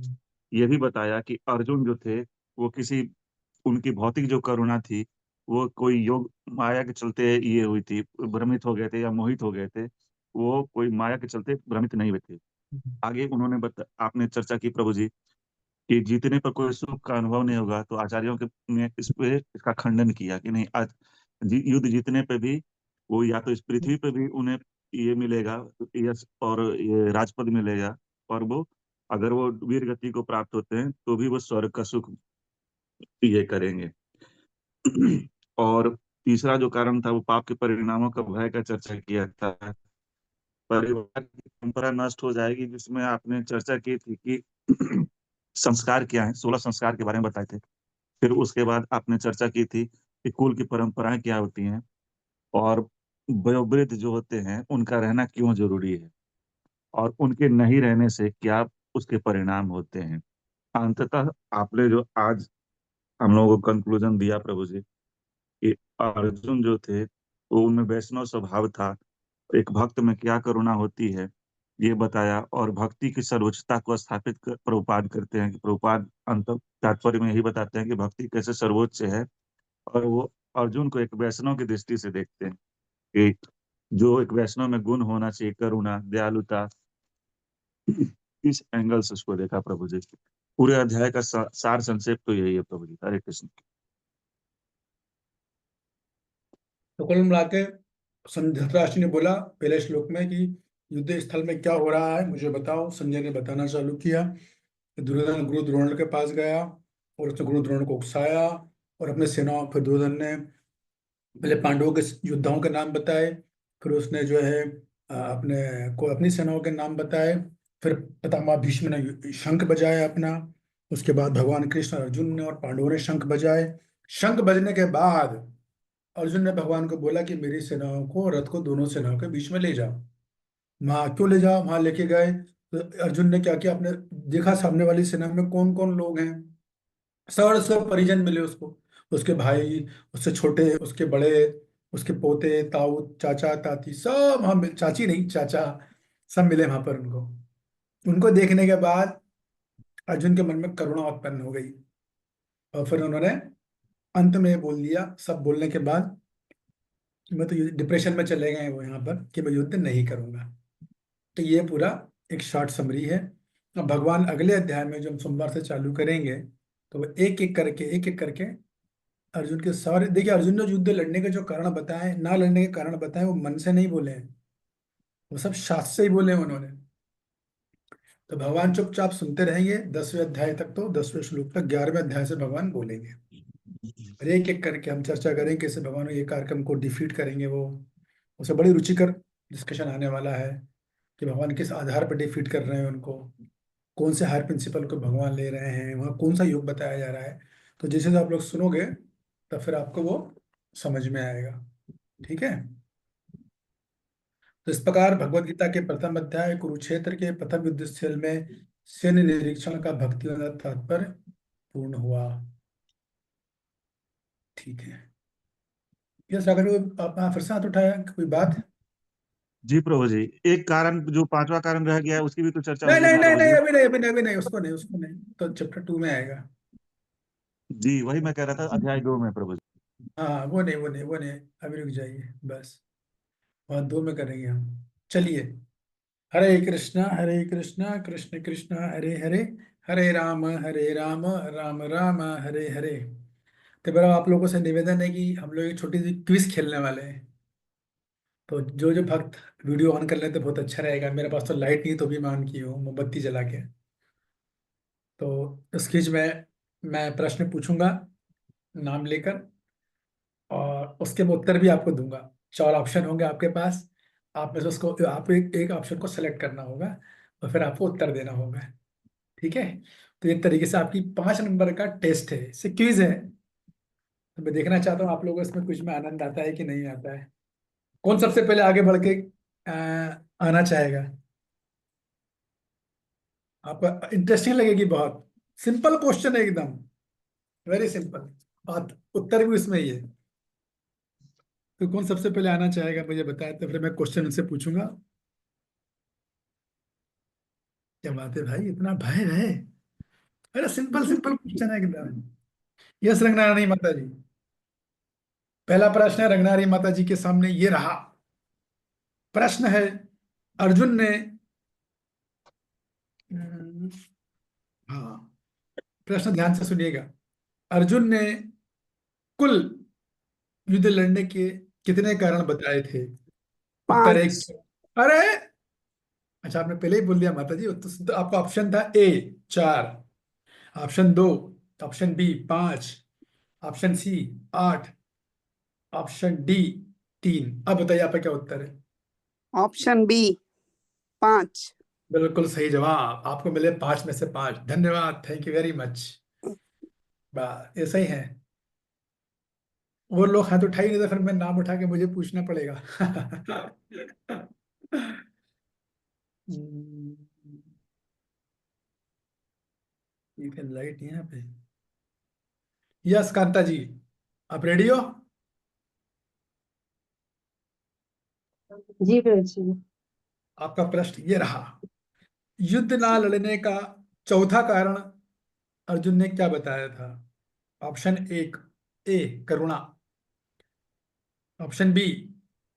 ये भी बताया कि अर्जुन जो थे वो किसी, उनकी भौतिक जो करुणा थी वो कोई योग माया के चलते ये हुई थी, भ्रमित हो गए थे या मोहित हो गए थे, वो कोई माया के चलते भ्रमित नहीं हुए थे। आगे उन्होंने आपने चर्चा की प्रभु जी कि जीतने पर कोई सुख का अनुभव नहीं होगा, तो आचार्यों के ने इस पे इसका खंडन किया कि नहीं, आज युद्ध जीतने पे भी वो या तो इस पृथ्वी पे भी उन्हें ये मिलेगा, यश और ये राजपद मिलेगा, और वो अगर वो वीर गति को प्राप्त होते हैं तो भी वो स्वर्ग का सुख ये करेंगे। और तीसरा जो कारण था वो पाप के परिणामों का भय का चर्चा किया था। परिवार की परंपरा नष्ट हो जाएगी, जिसमें आपने चर्चा की थी कि संस्कार क्या है, 16 संस्कार के बारे में बताए थे। फिर उसके बाद आपने चर्चा की थी कि कुल की परंपराएं क्या होती हैं, और वयोवृद्ध जो होते हैं उनका रहना क्यों जरूरी है, और उनके नहीं रहने से क्या उसके परिणाम होते हैं। अंततः आपने जो आज हम लोगों को कंक्लूजन दिया प्रभु जी कि अर्जुन जो थे वो उनमें वैष्णव स्वभाव था, एक भक्त में क्या करुणा होती है ये बताया, और भक्ति की सर्वोच्चता को स्थापित प्रभुपाद करते हैं कि प्रभुपाद अंत तात्पर्य में यही बताते हैं कि भक्ति कैसे सर्वोच्च है, और वो अर्जुन को एक वैष्णव की दृष्टि से देखते हैं कि जो एक वैष्णव में गुण होना चाहिए, करुणा, दयालुता, इस एंगल से उसको देखा प्रभु जी। पूरे अध्याय का सार संक्षेप तो यही है प्रभु जी। हरे कृष्ण। तो कुल मिला के धृतराष्ट्र ने बोला पहले श्लोक में कि युद्ध स्थल में क्या हो रहा है मुझे बताओ। संजय ने बताना चालू किया। दुर्योधन गुरु द्रोण के पास गया और उसने गुरु द्रोण को उकसाया, और अपने सेनाओं, फिर दुर्योधन ने पहले पांडवों के योद्धाओं के नाम बताए, फिर उसने जो है अपनी सेनाओं के नाम बताए, फिर पितामह भीष्म ने शंख बजाया अपना, उसके बाद भगवान कृष्ण, अर्जुन ने और पांडवों ने शंख बजाए। शंख बजने के बाद अर्जुन ने भगवान को बोला कि मेरी सेनाओं को, रथ को दोनों सेनाओं के बीच में ले जाओ। वहां क्यों ले जाओ, वहां लेके गए तो अर्जुन ने क्या किया, अपने देखा सामने वाली सेना में कौन कौन लोग हैं, सब परिजन मिले उसको, उसके भाई, उससे छोटे, उसके बड़े, उसके पोते, ताऊ, चाचा, ताती, सब वहां चाची नहीं, चाचा, सब मिले वहां पर उनको। उनको देखने के बाद अर्जुन के मन में करुणा उत्पन्न हो गई, और फिर उन्होंने अंत में बोल दिया, सब बोलने के बाद, कि मैं तो डिप्रेशन में चले गए वो यहाँ पर कि मैं युद्ध नहीं करूंगा। तो ये पूरा एक शॉर्ट समरी है। अब भगवान अगले अध्याय में जो हम सोमवार से चालू करेंगे, तो वो एक एक करके अर्जुन के सारे, देखिए अर्जुन ने युद्ध लड़ने के जो कारण बताए, ना लड़ने के कारण बताए, वो मन से नहीं बोले हैं, वो सब शास्त्र से ही बोले हैं उन्होंने। तो भगवान चुपचाप सुनते रहेंगे 10वें अध्याय तक, तो 10वें श्लोक तक 11वें अध्याय से भगवान बोलेंगे, और एक एक करके हम चर्चा करेंगे कैसे भगवान ये कार्यक्रम को डिफीट करेंगे। वो उसे बड़ी रुचिकर डिस्कशन आने वाला है कि भगवान किस आधार पर डिफीट कर रहे हैं उनको, कौन से हायर प्रिंसिपल को भगवान ले रहे हैं, वहाँ कौन सा योग बताया जा रहा है। तो जैसे जैसे आप लोग सुनोगे तब फिर आपको वो समझ में आएगा। ठीक है। तो इस प्रकार भगवत गीता के प्रथम अध्याय कुरुक्षेत्र के प्रथम युद्ध स्थल में सैन्य निरीक्षण का भक्ति तात्पर्य पूर्ण हुआ। ठीक है। यस राघव, आप फिर से हाथ उठाया, कोई बात? जी प्रभु जी, एक कारण जो पांचवा कारण रह गया है उसकी भी तो चर्चा नहीं होगी नहीं ना नहीं प्रभु नहीं, जी। अभी नहीं, उसको नहीं, तो चैप्टर 2 में आएगा। जी वही मैं कह रहा था, अध्याय 2 में प्रभु जी। हाँ, वो नहीं, अभी रुक जाइए बस, और 2 में करेंगे हम। चलिए, हरे कृष्णा कृष्ण कृष्ण हरे हरे, हरे राम राम राम हरे हरे। तो बड़ा आप लोगों से निवेदन है कि हम लोग एक छोटी सी क्विज खेलने वाले हैं। तो जो जो भक्त वीडियो ऑन कर लेते बहुत अच्छा रहेगा। मेरे पास तो लाइट नहीं, तो भी मैं ऑन की हूँ मोमबत्ती जला के। तो इस क्विज में मैं प्रश्न पूछूंगा नाम लेकर, और उसके मैं उत्तर भी आपको दूंगा। 4 ऑप्शन होंगे आपके पास, आप में से उसको आप एक ऑप्शन को सेलेक्ट करना होगा, और फिर आपको उत्तर देना होगा। ठीक है? तो एक तरीके से आपकी 5 नंबर का टेस्ट है, इससे क्विज है। तो मैं देखना चाहता हूँ आप लोगों को इसमें कुछ में आनंद आता है कि नहीं आता है। कौन सबसे पहले आगे बढ़ के आना चाहेगा? आपको इंटरेस्टिंग लगेगी बहुत। सिंपल क्वेश्चन है एकदम, वेरी सिंपल, और उत्तर भी उसमें ही है। तो कौन सबसे पहले आना चाहेगा मुझे बताया, तो फिर मैं क्वेश्चन उनसे पूछूंगा। क्या बात है भाई, इतना भय है? अरे सिंपल सिंपल क्वेश्चन है एकदम। यस रंगनारायणी माता जी, पहला प्रश्न है रंगनारायणी माता जी के सामने ये रहा। प्रश्न है, अर्जुन ने हम्म, हाँ, प्रश्न ध्यान से सुनिएगा। अर्जुन ने कुल युद्ध लड़ने के कितने कारण बताए थे? उत्तर एक। 5। अरे, अच्छा आपने पहले ही बोल दिया माता जी। तो आपका ऑप्शन था A 4, option 2, option B 5, option C 8, option D 3। अब बताइए आपका क्या उत्तर है? Option B 5। बिल्कुल सही जवाब, आपको मिले 5 में से 5। धन्यवाद, थैंक यू वेरी मच। बस ऐसा ही है। और लोग हाथ उठाई नहीं तो फिर मैं नाम उठा के मुझे पूछना पड़ेगा। हम्म, ठीक है, लाइट नहीं है यहाँ पे। यस कांता जी, आप रेडी हो? जी प्रभु जी। आपका प्रश्न ये रहा। युद्ध ना लड़ने का चौथा कारण अर्जुन ने क्या बताया था? ऑप्शन एक, ए करुणा, ऑप्शन बी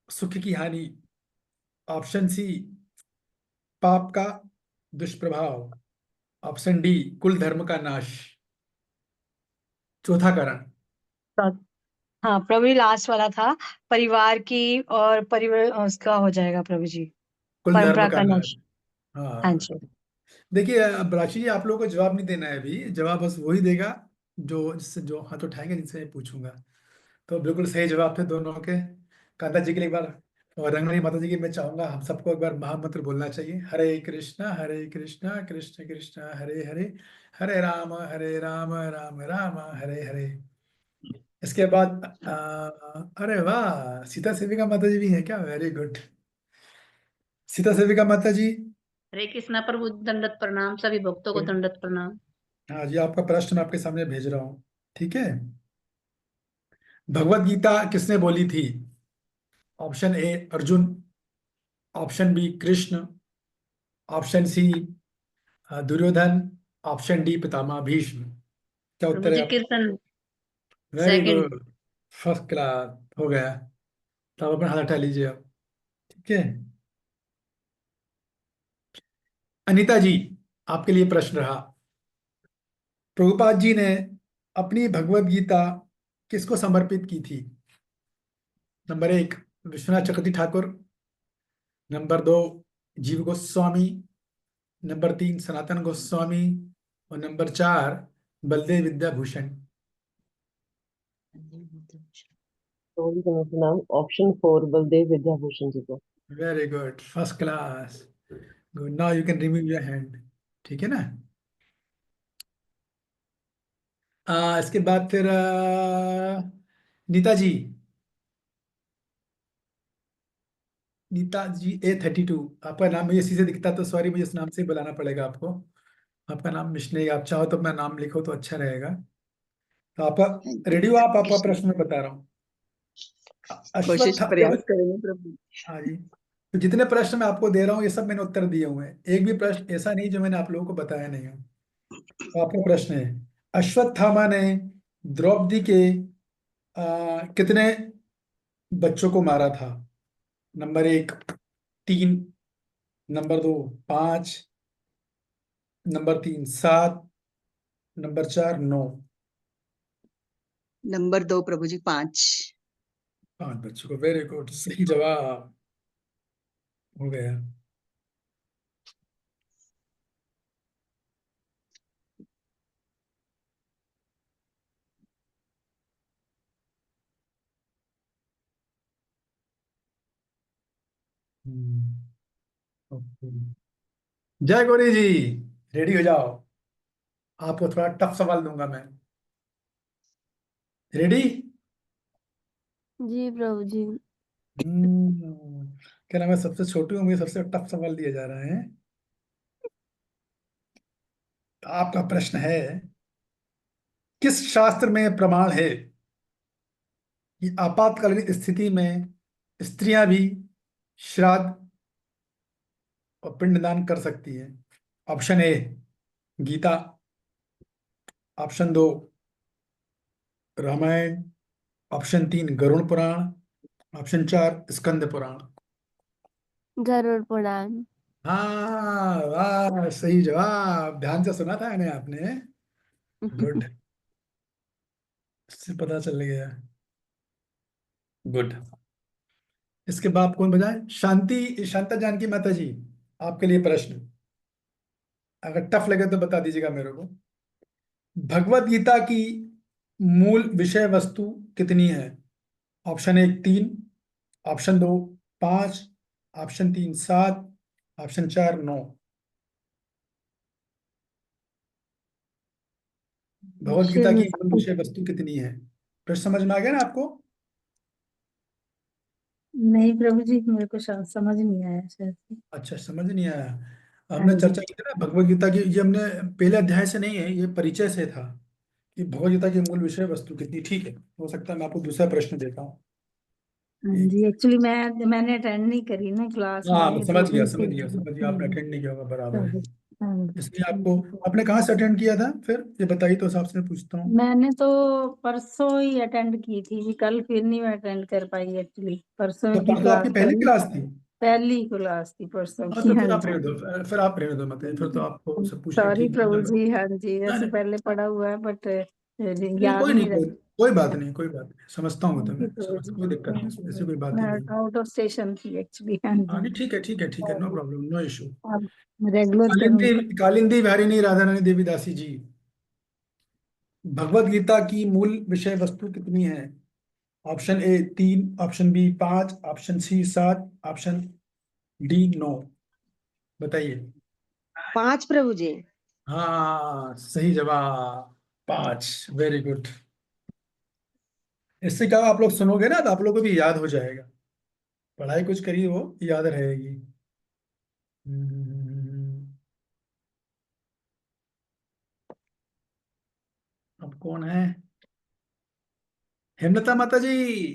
सुख की हानि, ऑप्शन सी पाप का दुष्प्रभाव, ऑप्शन डी कुल धर्म का नाश। चौथा कारण। हाँ प्रभु जी, लास्ट वाला था परिवार की और परिवार उसका हो जाएगा प्रभु जी, कुल धर्म परंपरा का का नाश। नाश। हाँ हाँ। जी। देखिए अब राशि जी, आप लोगों को जवाब नहीं देना है अभी, जवाब बस वही देगा जो हाथ उठाएंगे, जिनसे मैं पूछूंगा। तो बिल्कुल सही जवाब थे दोनों के। कांता जी के लिए एक बार, और रंगमणी माता जी की मैं चाहूंगा हम सबको एक बार महामंत्र बोलना चाहिए। हरे कृष्णा कृष्ण कृष्ण हरे हरे, हरे राम राम राम हरे हरे। इसके बाद अरे वाह, सीता सेविका माता जी भी हैं क्या? Very good. सीता सेविका माता जी। हरे कृष्णा प्रभु, दंडवत प्रणाम, सभी भक्तों को दंडवत प्रणाम। हाँ जी, आपका प्रश्न मैं आपके सामने भेज रहा हूँ। ठीक है? भगवत गीता किसने बोली थी? Option A Arjun, option B Krishna, option C Duryodhan, option D पितामह भीष्म। क्या प्रभु उत्तर है जी, आप? कीर्तन very second. Good, first class, हो गया। तो आप अपना हाथ हटा लीजिए आप। ठीक है? अनीता जी, आपके लिए प्रश्न रहा। प्रभुपाद जी ने अपनी भगवत गीता किसको समर्पित की थी? नंबर 1 विश्वनाथ चक्रवर्ती ठाकुर, नंबर 2 जीव गोस्वामी, नंबर 3 सनातन गोस्वामी, और नंबर 4 बलदेव विद्याभूषण। तो उनका नाम ऑप्शन 4 बलदेव विद्याभूषण जी को। Very good, first class, good. Now you can remove your hand. ठीक है ना? इसके बाद फिर नीता जी, नीता जी A32। आपका नाम मुझे इसी से दिखता, तो सॉरी, मुझे इस नाम से ही बुलाना पड़ेगा आपको। आपका नाम मिश्नई, आप चाहो तो अपना नाम लिखो तो अच्छा रहेगा। तो आपका रेडी हो आप? आपका प्रश्न मैं बता रहा हूँ। कोशिश अश्वत्थ प्रयास करेंगे प्रभु। हाँ जी। तो जितने प्रश्न मैं आपको दे रहा हूँ ये सब मैंने उत्तर दिए हुए हैं, एक भी प्रश्न ऐसा नहीं जो मैंने आप लोगों को बताया नहीं हो। तो आपका प्रश्न है, अश्वत्थामा ने द्रौपदी के कितने बच्चों को मारा था? Number 1 3, number 2 5, number 3 7, number 4 9। Number 2 प्रभु जी 5। 5 बच्चों को, वेरी गुड, सही जवाब हो गया। ओके। जय गौरी जी, रेडी हो जाओ, आपको थोड़ा टफ सवाल दूंगा मैं। रेडी? जी प्रभु जी। क्या नाम है, सबसे छोटी हूँ, मुझे सबसे टफ सवाल दिए जा रहे हैं। तो आपका प्रश्न है, किस शास्त्र में प्रमाण है कि आपातकालीन स्थिति में स्त्रियां भी श्राद्ध और पिंडदान कर सकती हैं? Option A Gita, option 2 Ramayan, option 3 Garuda Purana, option 4 Skanda Purana. Garuda Purana. हाँ वाह, सही जवाब, ध्यान से सुना था मैंने आपने। गुड, इससे पता चल गया। गुड। इसके बाद कौन बजाए? शांता जानकी माता जी, आपके लिए प्रश्न, अगर टफ लगे तो बता दीजिएगा मेरे को। भगवत गीता की मूल विषय वस्तु कितनी है? Option 1 3, option 2 5, option 3 7, option 4 9। भगवत विषय गीता की मूल वस्तु। विषय वस्तु कितनी है? प्रश्न समझ में आ गया ना आपको? नहीं प्रभु जी, मेरे को शायद समझ नहीं आया शायद से। अच्छा, समझ नहीं आया। हाँ हमने जी। चर्चा की थी ना भगवत गीता की, ये हमने पहले अध्याय से नहीं है, ये परिचय से था कि भगवत गीता की मूल विषय वस्तु कितनी। ठीक है, हो सकता है मैं आपको दूसरा प्रश्न देता हूँ। हाँ जी, एक्चुअली मैंने अटेंड नहीं करी ना क्लास हाँ, मैं में, तो समझ गया समझ गया समझ गया, आपने हाँ अटेंड नहीं किया होगा, बराबर है। जी। इसलिए आपको, आपने कहाँ से अटेंड किया था फिर ये बताइए, तो हिसाब से मैं पूछता हूँ। मैंने तो परसों ही अटेंड की थी, कल फिर नहीं मैं अटेंड कर पाई एक्चुअली। परसों तो की परसों आपकी क्लास पहली कल, क्लास थी? पहली क्लास थी परसों हाँ की। तो हाँ फिर आप जी। रहने दो, फिर आप रहने दो, मत, फिर तो आपको सब पूछ के सॉरी ठीक नहीं प्रभु लगा। जी। हाँ जी, नहीं वैसे नहीं पहले पढ़ा हुआ है बट नहीं, याद कोई नहीं नहीं, रहा। कोई बात नहीं, कोई बात नहीं, समझता हूँ, तो थैंक यू मैं प्रभु समझ, जी। कोई दिक्कत थैंक नहीं, यू। ऐसी कोई बात ही मैं नहीं। आउट ऑफ स्टेशन थी एक्चुअली। हाँ हाँ जी। नहीं, ठीक है ठीक है ठीक है, नो प्रॉब्लम, नो इशू। अब रेगुलर कालिंदी करूंगी। कालिंदी बिहारिणी राधा रानी देवीदासी जी, भगवत गीता की मूल विषय वस्तु कितनी है? Option A 3, option B 5, option C 7, option D 9। बताइए। 5 प्रभु जी। हाँ सही जवाब, 5, वेरी गुड। इससे क्या आप लोग सुनोगे ना तो आप लोगों को भी याद हो जाएगा, पढ़ाई कुछ करिए वो याद रहेगी। अब कौन है? हेमलता माता जी,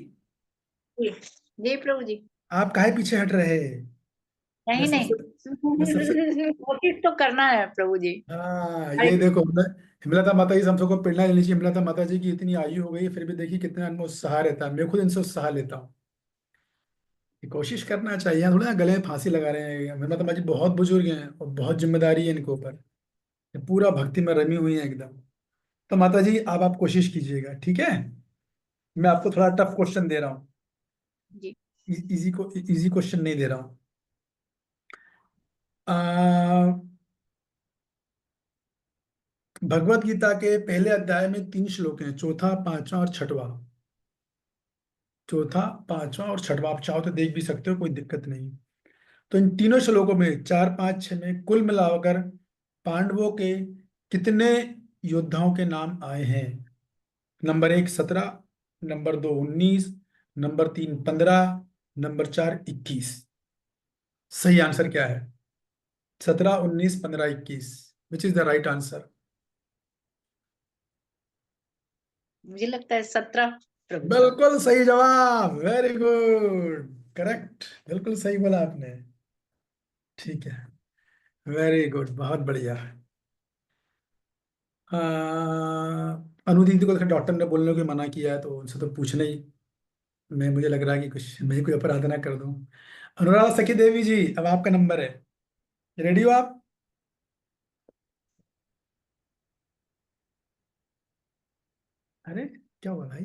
जी प्रभु जी। आप काहे पीछे हट रहे? मैं नहीं सबसे मैं सबसे नहीं कोशिश तो करना है प्रभु जी। हाँ, अरे ये देखो, हेमलता माता जी से हम सबको प्रेरणा लेनी चाहिए। हेमलता माता जी की इतनी आयु हो गई फिर भी देखिए कितना इनमें उत्साह रहता है, मैं खुद इनसे उत्साह लेता हूँ। ये कोशिश करना चाहिए, थोड़ा ना गले में फांसी लगा रहे हैं। हेमलता माता जी बहुत बुजुर्ग हैं और बहुत जिम्मेदारी है इनके ऊपर, ये पूरा भक्ति में रमी हुई है एकदम। तो माता जी आप कोशिश कीजिएगा, ठीक है? मैं आपको थोड़ा टफ क्वेश्चन दे रहा हूँ, जी। इजी क्वेश्चन नहीं दे रहा हूँ। आ, भगवत गीता के पहले अध्याय में 3 श्लोक हैं, चौथा, पांचवा और छठवा। चौथा, पांचवा और छठवा, आप चाहो तो देख भी सकते हो, कोई दिक्कत नहीं। तो इन तीनों श्लोकों में 4 5 6 में कुल मिलाकर पांडवों के कितने योद्धाओं के नाम आए हैं? Number 1 17, number 2 19, number 3 15, number 4 21। सही आंसर क्या है? 17 19 15 21, which is the right answer? मुझे लगता है 17 प्रभु। बिल्कुल सही जवाब, वेरी गुड, करेक्ट, बिल्कुल सही बोला आपने। ठीक है, वेरी गुड, बहुत बढ़िया। अनु दीदी को डॉक्टर ने बोलने को मना किया है, तो उनसे तो पूछना ही। मुझे लग रहा है कि कुछ मैं ही कोई अपराध ना कर दूं। अनुराधा सखी देवी जी, अब आपका नंबर है, रेडी हो आप? अरे क्या हुआ भाई,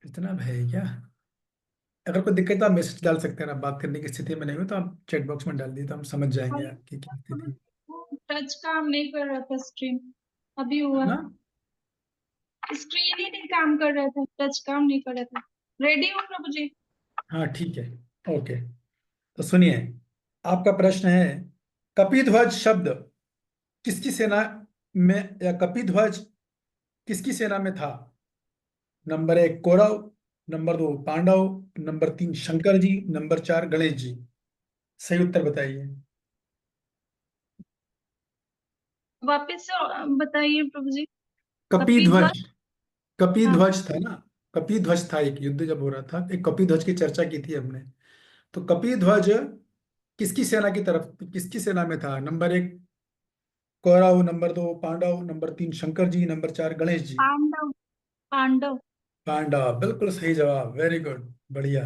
इतना भय है क्या? अगर कोई दिक्कत है तो आप मैसेज डाल सकते हैं, आप बात करने की स्थिति में नहीं हो तो आप चैट बॉक्स में डाल दिए तो हम समझ जाएंगे आपकी क्या स्थिति है। टच काम नहीं कर रहा था स्क्रीन, अभी हुआ। ना स्क्रीन ही नहीं काम कर रहा था, टच काम नहीं कर रहा था। रेडी हो प्रभु जी? हाँ ठीक है, ओके। तो सुनिए, आपका प्रश्न है, कपिध्वज शब्द किसकी सेना में, या कपिध्वज किसकी सेना में था? Number 1 Kaurav, number 2 Pandav, number 3 Shankar ji, number 4 Ganesh ji. सही उत्तर बताइए। वापस से बताइए प्रभु जी। कपिध्वज, हाँ। कपिध्वज था ना, कपिध्वज था, एक युद्ध जब हो रहा था, एक कपिध्वज की चर्चा की थी हमने। तो कपिध्वज किसकी सेना की तरफ, किसकी सेना में था? Number 1 Kaurav, number 2 Pandav, number 3 Shankar ji, number 4 Ganesh ji. Pandav. Pandav. Pandav, बिल्कुल सही जवाब, वेरी गुड, बढ़िया।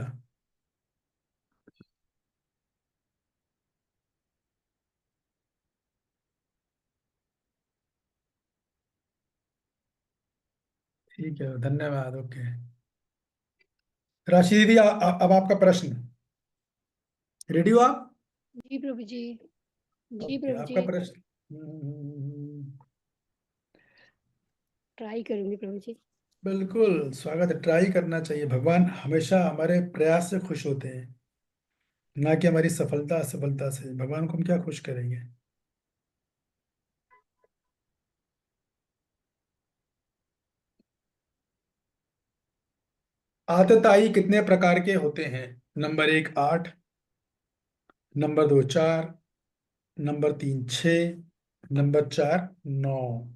ठीक है, धन्यवाद, ओके। राशि दीदी, अब आपका प्रश्न, रेडी हो आप? जी प्रभु जी। जी ओके, प्रभु आपका जी, प्रश्न। ट्राई करूंगी प्रभु जी। बिल्कुल स्वागत है, ट्राई करना चाहिए, भगवान हमेशा हमारे प्रयास से खुश होते हैं, ना कि हमारी सफलता असफलता से। भगवान को हम क्या खुश करेंगे। आतताई कितने प्रकार के होते हैं? Number 1 8, number 2 4, number 3 6, number 4 9।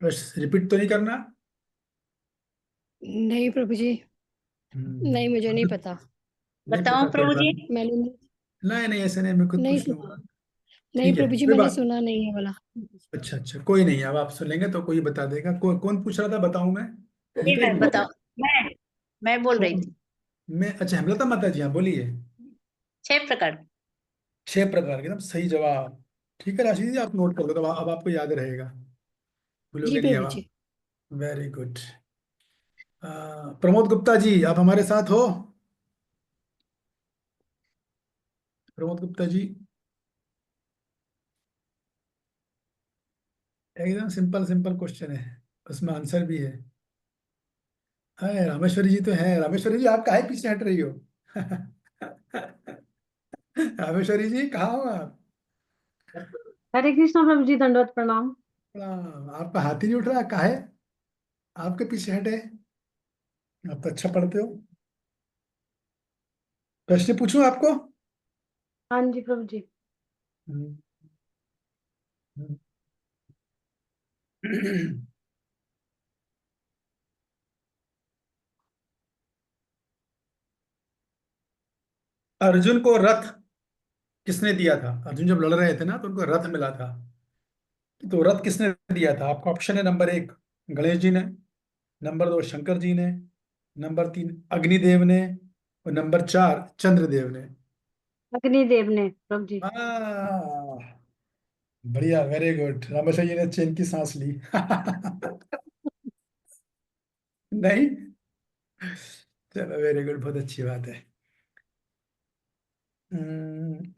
बस रिपीट तो नहीं करना। नहीं प्रभु जी, नहीं मुझे नहीं पता। नहीं बताओ पता, कोई प्रभु बात जी। नहीं। मैंने नहीं नहीं, ऐसे नहीं, मैं खुद नहीं पूछ सुना। लूंगा। नहीं ठीक है, प्रभु जी, कोई मैंने बात। सुना नहीं है वाला। अच्छा अच्छा, कोई नहीं, अब आप सुनेंगे तो कोई बता देगा। कौन पूछ रहा था, बताऊं मैं? जी हेमलता मैं जी? बताओ। मैं बोल रही थी। मैं, अच्छा, हेमलता माता जी, हाँ बोलिए। 6 प्रकार। 6 प्रकार के, एकदम सही जवाब। ठीक है राशि जी, आप नोट कर लो, तो अब आपको याद रहेगा, जी भूलोगे नहीं अब प्रभु आप। जी। Very good. प्रमोद गुप्ता जी, आप हमारे साथ हो? प्रमोद गुप्ता जी, एकदम सिंपल सिंपल क्वेश्चन है, उसमें आंसर भी है। हाँ, रामेश्वरी जी तो है। रामेश्वरी जी, आप काहे पीछे हट रही हो? रामेश्वरी जी, कहाँ हो आप? हरे कृष्णा प्रभु जी, दंडवत प्रणाम। आपका हाथ ही नहीं उठ रहा, काहे आपके पीछे हटे? आप तो अच्छा पढ़ते हो। प्रश्न पूछूं आपको? हाँ जी प्रभु जी। हम्म, हम्म। अर्जुन को रथ किसने दिया था? अर्जुन जब लड़ रहे थे ना, तो उनको रथ मिला था, तो रथ किसने दिया था? आपका ऑप्शन है, नंबर 1 गणेश जी ने, नंबर 2 शंकर जी ने, नंबर 3 अग्निदेव ने, और नंबर 4 चंद्रदेव ने। अग्निदेव ने प्रभु जी। बढ़िया, वेरी गुड। रामेश्वर जी ने चैन की सांस ली। नहीं, चलो वेरी गुड, बहुत अच्छी बात है।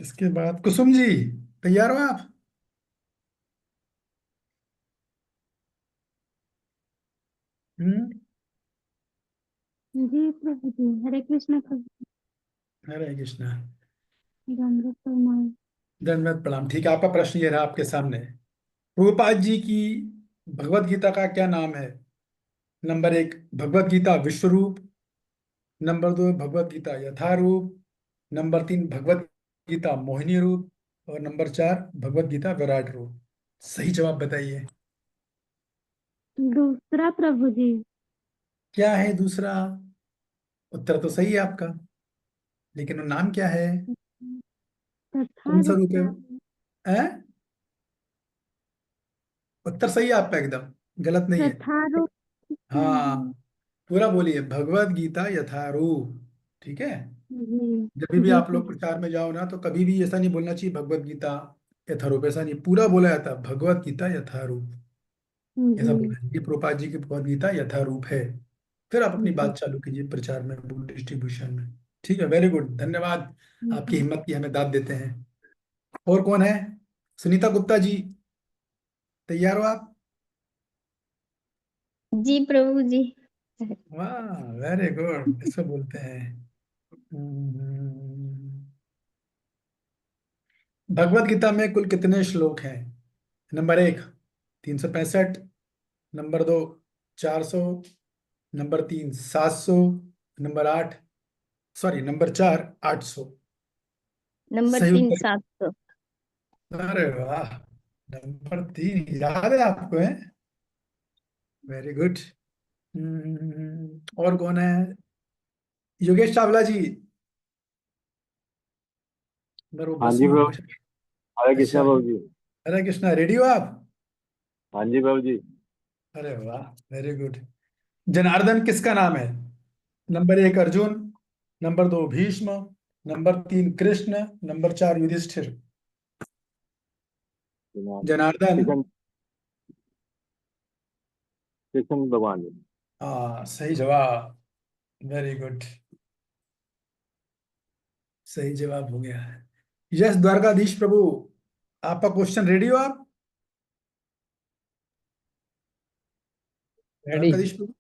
इसके बाद कुसुम जी, तैयार हो आप? हम्म। जी प्रभु जी, हरे कृष्ण प्रभु। हरे कृष्णा। दंडवत प्रणाम। दंडवत प्रणाम। ठीक है, आपका प्रश्न ये रहा आपके सामने। प्रभुपाद जी की भगवत गीता का क्या नाम है? नंबर 1 भगवत गीता विश्व रूप, नंबर 2 भगवत गीता यथारूप, नंबर 3 भगवत गीता मोहिनी रूप, और नंबर 4 भगवत गीता विराट रूप। सही जवाब बताइए। दूसरा प्रभु जी। क्या है दूसरा? उत्तर तो सही है आपका, लेकिन वो नाम क्या है? तथा कौन सा रूप है वो? रूप हैं? उत्तर सही है आपका, एकदम गलत नहीं है। तथा रूप हाँ, पूरा बोलिए, भगवत गीता यथारूप। ठीक है। जी जब भी जी आप लोग प्रचार में जाओ ना, तो कभी भी ऐसा नहीं बोलना चाहिए भगवत गीता यथारूप, ऐसा नहीं, पूरा बोला जाता है भगवत गीता यथारूप। ऐसा जी बोलना है, ये प्रभुपाद जी की भगवत गीता यथारूप है। फिर आप अपनी जी बात चालू कीजिए प्रचार में, बुक डिस्ट्रीब्यूशन में। ठीक है, वेरी गुड, धन्यवाद। आपकी जी हिम्मत की हमें दाद देते हैं। और कौन है? सुनीता गुप्ता जी, तैयार हो आप? जी प्रभु जी। वाह, वेरी गुड, इसको बोलते हैं भगवत गीता में कुल कितने श्लोक हैं? Number 1 365, number 2 400, number 3 700, number 8, sorry number 4 800। Number सही 3 उत्तर? 700। अरे वाह, नंबर 3 याद है आपको है? Very good. और कौन है? योगेश चावला जी, मैं वो हाँ बस जी में हूँ प्रभु। कुछ। हरे कृष्णा अच्छा, प्रभु जी। हरे कृष्णा, रेडी हो आप? हाँ जी प्रभु जी। अरे वाह, वेरी गुड। जनार्दन किसका नाम है? Number 1 Arjun, number 2 Bhishma, number 3 Krishna, number 4 Yudhishthir. Janardan. Krishna, Krishna भगवान जी। हाँ, सही जवाब, वेरी गुड, सही जवाब हो गया। यस द्वारकाधीश प्रभु, आपका क्वेश्चन रेडी हो आप? रेडी। द्वारकाधीश प्रभु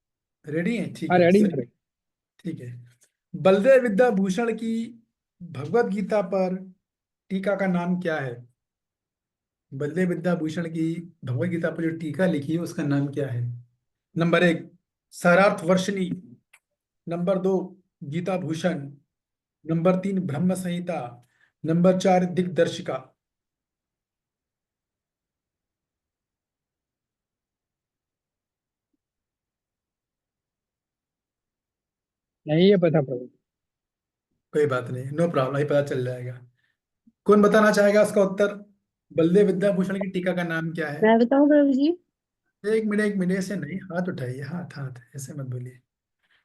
रेडी हैं? ठीक हाँ है, रेडी सही। है। ठीक है। बलदेव विद्याभूषण की भगवत गीता पर टीका का नाम क्या है? बलदेव विद्याभूषण की भगवत गीता पर जो टीका लिखी है उसका नाम क्या है? Number 1 Sarartha Varshini, number 2 Gita Bhushan, number 3 Brahma संहिता, नंबर 4 दिग्दर्शिका। नहीं ये पता प्रभु। कोई बात नहीं, नो प्रॉब्लम, ही पता चल जाएगा। कौन बताना चाहेगा इसका उत्तर? बलदेव विद्याभूषण की टीका का नाम क्या है? मैं बताऊं प्रभु जी? एक मिनट ऐसे नहीं, हाथ उठाइए, हाथ हाथ ऐसे मत बोलिए।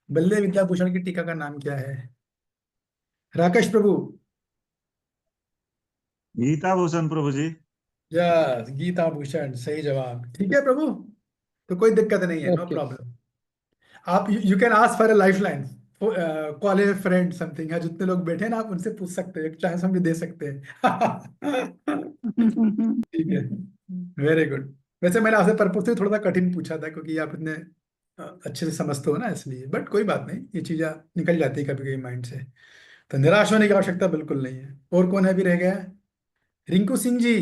बलदेव विद्याभूषण की टीका का नाम क्या है? राकेश प्रभु। गीता भूषण प्रभु जी। यस, गीता भूषण सही जवाब। ठीक है प्रभु, तो कोई दिक्कत नहीं है, नो ओके। प्रॉब्लम। आप you can ask for a life line, call A friend something है, जितने लोग बैठे हैं ना, आप उनसे पूछ सकते हैं, चाहे हम भी दे सकते हैं। ठीक है, वेरी गुड। वैसे मैंने आपसे पर्पस थोड़ा सा कठिन पूछा था, क्योंकि आप इतने अच्छे से समझते हो ना, इसलिए, बट कोई बात नहीं, ये चीज़ें निकल जाती है कभी कभी माइंड से। तो निराश होने की आवश्यकता बिल्कुल नहीं है। और कौन है अभी रह गया? रिंकू सिंह जी,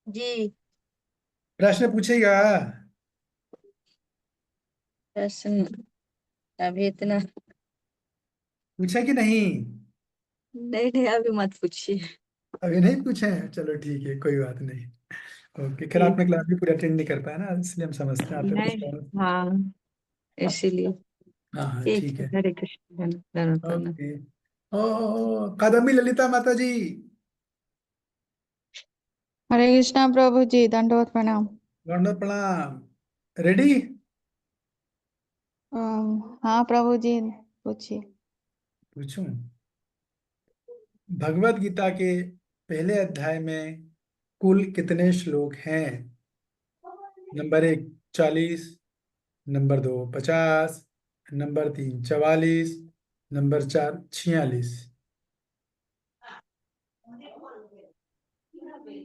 जी। प्रश्न पूछेगा? प्रश्न अभी इतना पूछा कि नहीं? नहीं नहीं अभी मत पूछिए। अभी नहीं पूछे हैं, चलो ठीक है, कोई बात नहीं। ओके, खैर ठीक आपने है। क्लास भी पूरी अटेंड नहीं कर पाया ना, इसलिए हम समझते हैं आप पे कुछ नहीं प्रॉब्लम। हाँ इसीलिए। हाँ हाँ, ठीक ठीक है, है। हरे कृष्ण धन्यवाद प्रणाम। ओके। ओ कादम्बी ललिता माता जी, हरे कृष्णा प्रभु जी, दंडवत प्रणाम। दंडवत प्रणाम। रेडी? हाँ प्रभु जी, पूछिए। पूछूं? भगवत गीता के पहले अध्याय में कुल कितने श्लोक हैं? Number 1 40, number 2 50, number 3 44, number 4 46।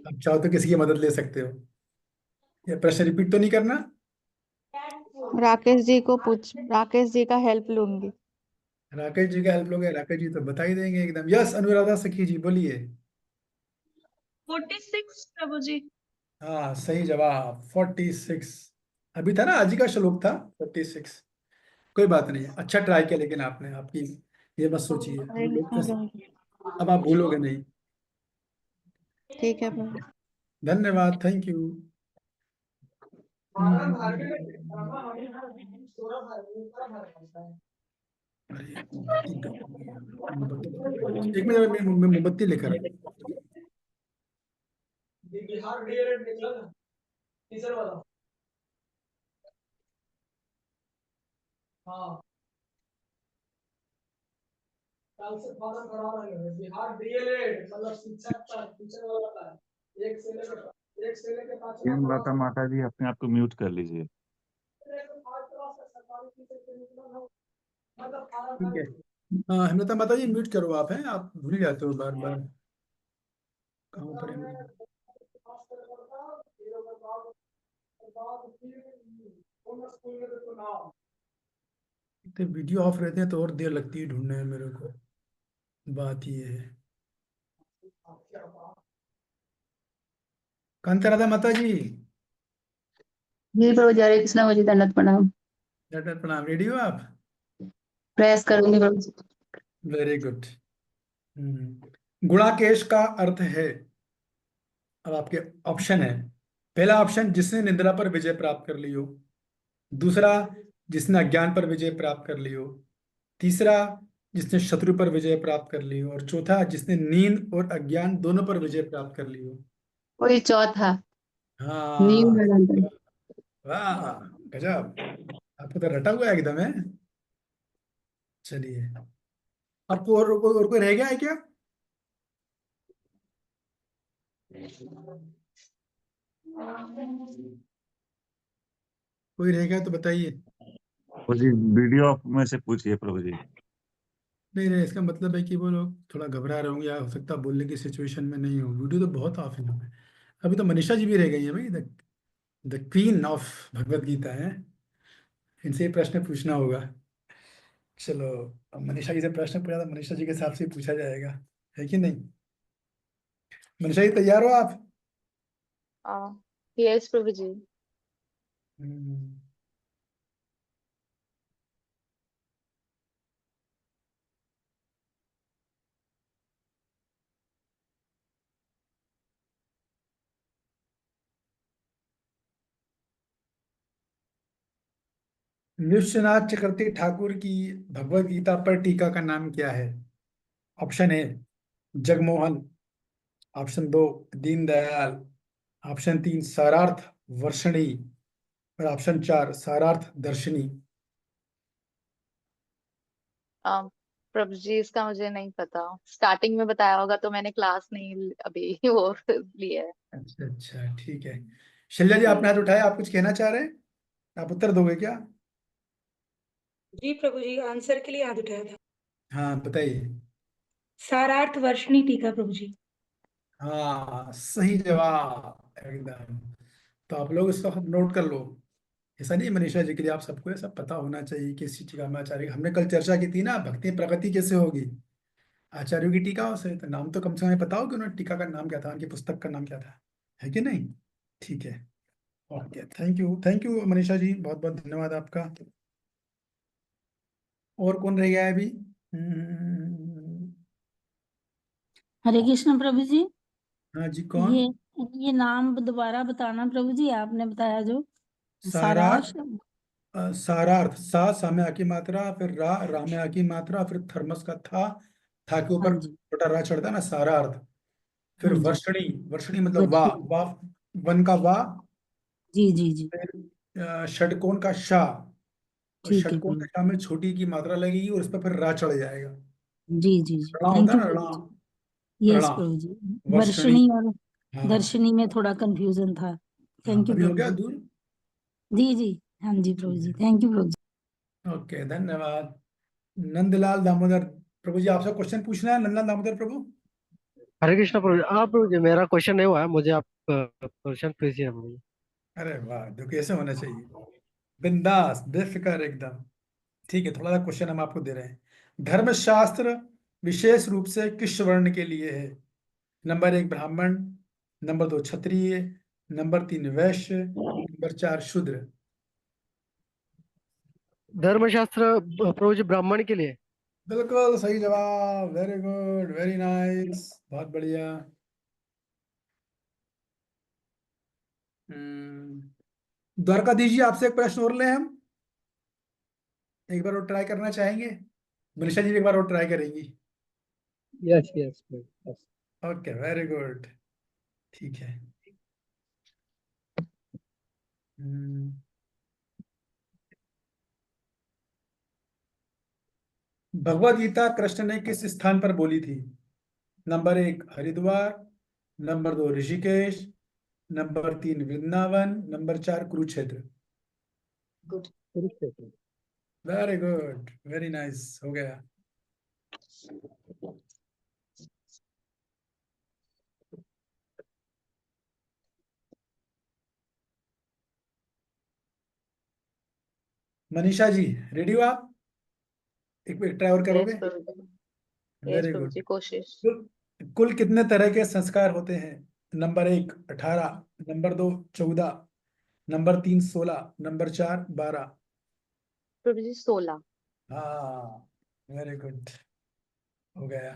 आप चाहो तो किसी की मदद ले सकते हो। ये प्रश्न रिपीट तो नहीं करना? राकेश जी का हेल्प लूंगी। राकेश जी का हेल्प लोगे? राकेश जी तो बता ही देंगे एकदम। यस अनुराधा सखी जी, बोलिए। 46 प्रभु जी। हाँ, सही जवाब 46। अभी था ना, आज ही का श्लोक था 46। कोई बात नहीं, अच्छा ट्राई किया, लेकिन आपने, आपकी ये मत सोचिए, हरे हम लोग कृष्णा कैसे, प्रभु जी। अब आप भूलोगे नहीं। ठीक है प्रभु। धन्यवाद, थैंक यू। एक मिनट, मैं मोमबत्ती लेकर कल से फॉर्म करा रहे हैं बिहार डीएलएड मतलब शिक्षक का टीचर वाला का एक से लेकर 5 हेम लता माता जी अपने आप को म्यूट कर लीजिए। ठीक है। हाँ हेमलता माता जी, म्यूट करो आप, हैं आप भूल जाते हो बार बार, कहाँ पर है? तो वीडियो ऑफ रहते हैं तो और देर लगती है ढूंढने में मेरे को, बात ये है। कांता राधा माता जी, जी प्रभु जी, हरे कृष्णा प्रभु जी, दंडवत प्रणाम। डॉक्टर प्रणाम, रेडी हो आप? प्रयास करूंगी प्रभु जी। Very good. गुणाकेश का अर्थ है, अब आपके ऑप्शन है, पहला ऑप्शन जिसने निद्रा पर विजय प्राप्त कर ली हो, दूसरा जिसने अज्ञान पर विजय प्राप्त कर ली हो, तीसरा जिसने शत्रु पर विजय प्राप्त कर ली हो, और चौथा जिसने नींद और अज्ञान दोनों पर विजय प्राप्त कर ली हो। कोई चौथा, नींद हाँ, में डंडन। वाह गजब, आपको तो रटा हुआ है एकदम है। चलिए, आपको और कोई रह गया है क्या? कोई रह गया तो बताइए। प्रभु जी वीडियो में से पूछिए प्रभु जी। नहीं नहीं, इसका मतलब है कि वो लोग थोड़ा घबरा रहे होंगे, या हो सकता है बोलने की सिचुएशन में नहीं हो। वीडियो तो बहुत ऑफ है। अभी तो मनीषा जी भी रह गई है भाई, the queen of Bhagavad Gita है, इनसे ही प्रश्न पूछना होगा। चलो, अब मनीषा जी से प्रश्न पूछा तो मनीषा जी के हिसाब से पूछा जाएगा, है कि नहीं? मनीषा जी तैयार हो आप? यस प्रभु जी। नृसिंहनाथ चक्रवर्ती ठाकुर की भगवत गीता पर टीका का नाम क्या है? ऑप्शन ए जगमोहन, ऑप्शन 2 दीनदयाल, ऑप्शन 3 सारार्थ वर्षणी, और ऑप्शन 4 सारार्थ दर्शनी। प्रभु जी इसका मुझे नहीं पता, स्टार्टिंग में बताया होगा तो मैंने क्लास नहीं अभी वो लिया है। अच्छा अच्छा, ठीक है। शैलजा जी आपने हाथ उठाया, आप कुछ कहना चाह रहे हैं? आप उत्तर दोगे क्या? जी प्रभु जी, आंसर के लिए हाथ उठाया था। हाँ बताइए। सारार्थ वर्षणी टीका प्रभु जी। हाँ सही जवाब एकदम। तो आप लोग इसको नोट कर लो। ऐसा नहीं मनीषा जी के लिए, आप सबको ये सब पता होना चाहिए कि इसी टीका में आचार्य, हमने कल चर्चा की थी ना, भक्ति प्रगति कैसे होगी आचार्यों की टीकाओं से, तो नाम तो कम से कम पता हो कि उन्होंने टीका का नाम क्या था, उनकी पुस्तक का नाम क्या था, है कि नहीं? ठीक है, okay, thank you Manisha ji, बहुत बहुत धन्यवाद आपका। और कौन रह गया है अभी? हरे कृष्ण प्रभु जी। हाँ जी, कौन? ये नाम दोबारा बताना प्रभु जी, आपने बताया जो सारार्थ, सारार्थ, सा में आ की मात्रा, फिर रा में आ की मात्रा, फिर थर्मस का था के ऊपर छोटा रा चढ़ता है ना, सारार्थ। फिर वर्षणी, वर्षणी मतलब वाह, वन का वाह, जी जी जी, फिर षटकोण का शा, और षटकोण के शा में छोटी की मात्रा लगेगी और उस पर फिर रा चढ़ जाएगा। जी जी जी, रणा थैंक होता यू है ना, प्रभु रणा, जी। यस रणा, प्रभु जी, वर्षणी। वर्षणी और हाँ, दर्शनी में थोड़ा कंफ्यूजन था। थैंक यू अभी हो प्रभु गया जी। दूर? जी जी, हाँ जी प्रभु जी, थैंक यू प्रभु जी। ओके, धन्यवाद। नंदलाल दामोदर प्रभु जी, आपसे क्वेश्चन पूछना है, नंदलाल दामोदर प्रभु? हरे कृष्ण प्रभु जी। हाँ प्रभु जी, मेरा क्वेश्चन नहीं हुआ है, मुझे आप क्वेश्चन पूछिए प्रभु जी। अरे वाह, जो कैसे होना चाहिए, बिंदास बेफिक्र एकदम। ठीक है, थोड़ा सा क्वेश्चन हम आपको दे रहे हैं। धर्मशास्त्र विशेष रूप से किस वर्ण के लिए है? नंबर 1 ब्राह्मण, नंबर 2 क्षत्रिय, नंबर 3 वैश्य, नंबर 4 शूद्र। धर्मशास्त्र प्रभु जी ब्राह्मण के लिए। बिल्कुल सही जवाब, वेरी गुड, वेरी नाइस, बहुत बढ़िया। द्वारकाधीश जी, आपसे एक प्रश्न और ले हम, एक बार और ट्राई करना चाहेंगे? मनीषा जी एक बार और ट्राई करेंगी? Yes yes yes. Okay, very good, ठीक है। भगवद गीता कृष्ण ने किस स्थान पर बोली थी? Number 1 Haridwar, number 2 Rishikesh, number 3 Vrindavan, number 4 Kurukshetra. Very good, very nice, हो गया। मनीषा जी, रेडी हो आप? एक ट्राई और करोगे? Very good. कोशिश। कुल कितने तरह के संस्कार होते हैं? Number 1 18, number 2 14, number 3 16, number 4 12। प्रभु जी 16। हाँ, वेरी गुड, हो गया।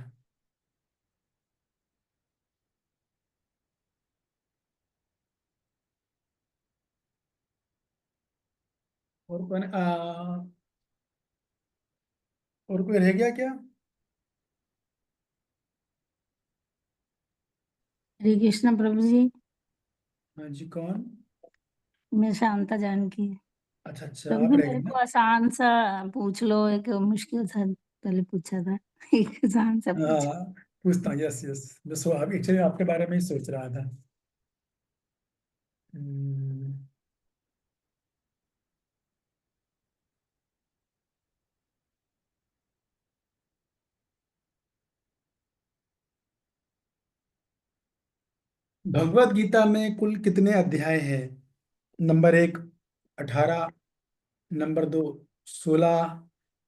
और कौन और कोई रह गया क्या? हरे कृष्ण प्रभु जी। हाँ जी, कौन? मैं शांता जानकी। अच्छा, प्रभु आप जी रह मेरे गए को ना? आसान सा पूछ लो, एक मुश्किल सा पहले पूछा था। एक आसान सा पूछ। हाँ, पूछता हूँ। यस यस, मैं एक्चुअली आपके बारे में ही सोच रहा था। भगवत गीता में कुल कितने अध्याय हैं? Number 1 18, number 2 16,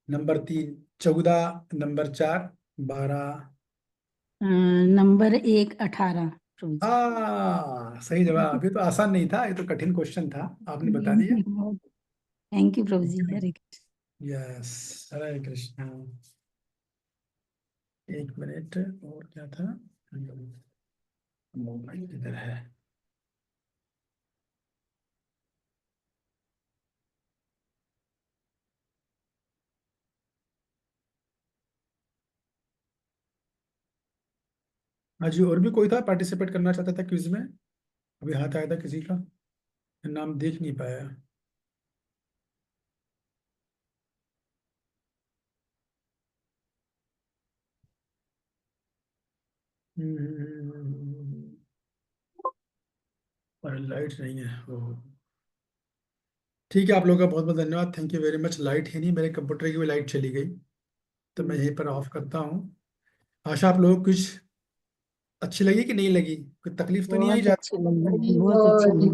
number 3 14, number 4 12। Number 1 18 प्रभु जी। हाँ, सही जवाब। ये तो आसान नहीं था, ये तो कठिन क्वेश्चन था, आपने बता दिया। थैंक यू प्रभु जी। हरे कृष्ण। यस, हरे कृष्ण। एक मिनट, और क्या था? मोबाइल किधर है? हाँ जी, और भी कोई था पार्टिसिपेट करना चाहता था क्विज में? अभी हाथ आया था किसी का, नाम देख नहीं पाया। और लाइट नहीं है। ओह, ठीक है, आप लोगों का बहुत बहुत धन्यवाद, thank you very much. Light है नहीं, मेरे कंप्यूटर की भी लाइट चली गई, तो मैं यहीं पर ऑफ करता हूँ। आशा आप लोगों को कुछ अच्छी लगी कि नहीं लगी? कोई तकलीफ तो नहीं आई बहुत ज्यादा? अच्छी लगी, बहुत अच्छी लगी।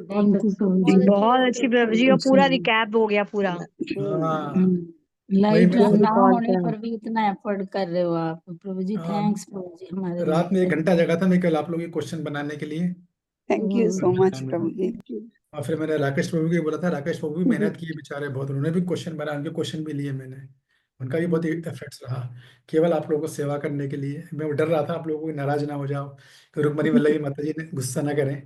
थैंक यू प्रभु जी। बहुत अच्छी प्रभु जी, और पूरा रिकैप हो गया पूरा। हाँ, वही लाइट मैं ना होने पर भी इतना एफर्ट कर रहे हो आप प्रभु जी। थैंक्स प्रभु जी हमारे लिए। रात में 1 घंटा जगा था मैं कल आप लोगों के क्वेश्चन बनाने के लिए। थैंक यू सो मच प्रभु जी। और फिर मैंने राकेश प्रभु को बोला था, राकेश प्रभु भी मेहनत किए बेचारे बहुत, उन्होंने भी क्वेश्चन बनाए, उनके क्वेश्चन भी लिए मैंने, उनका भी बहुत एफर्ट्स रहा केवल आप लोगों को सेवा करने के लिए। मैं डर रहा था आप लोगों को नाराज ना हो जाओ कि रुक्मणी वल्लभी माता जी ने गुस्सा ना करें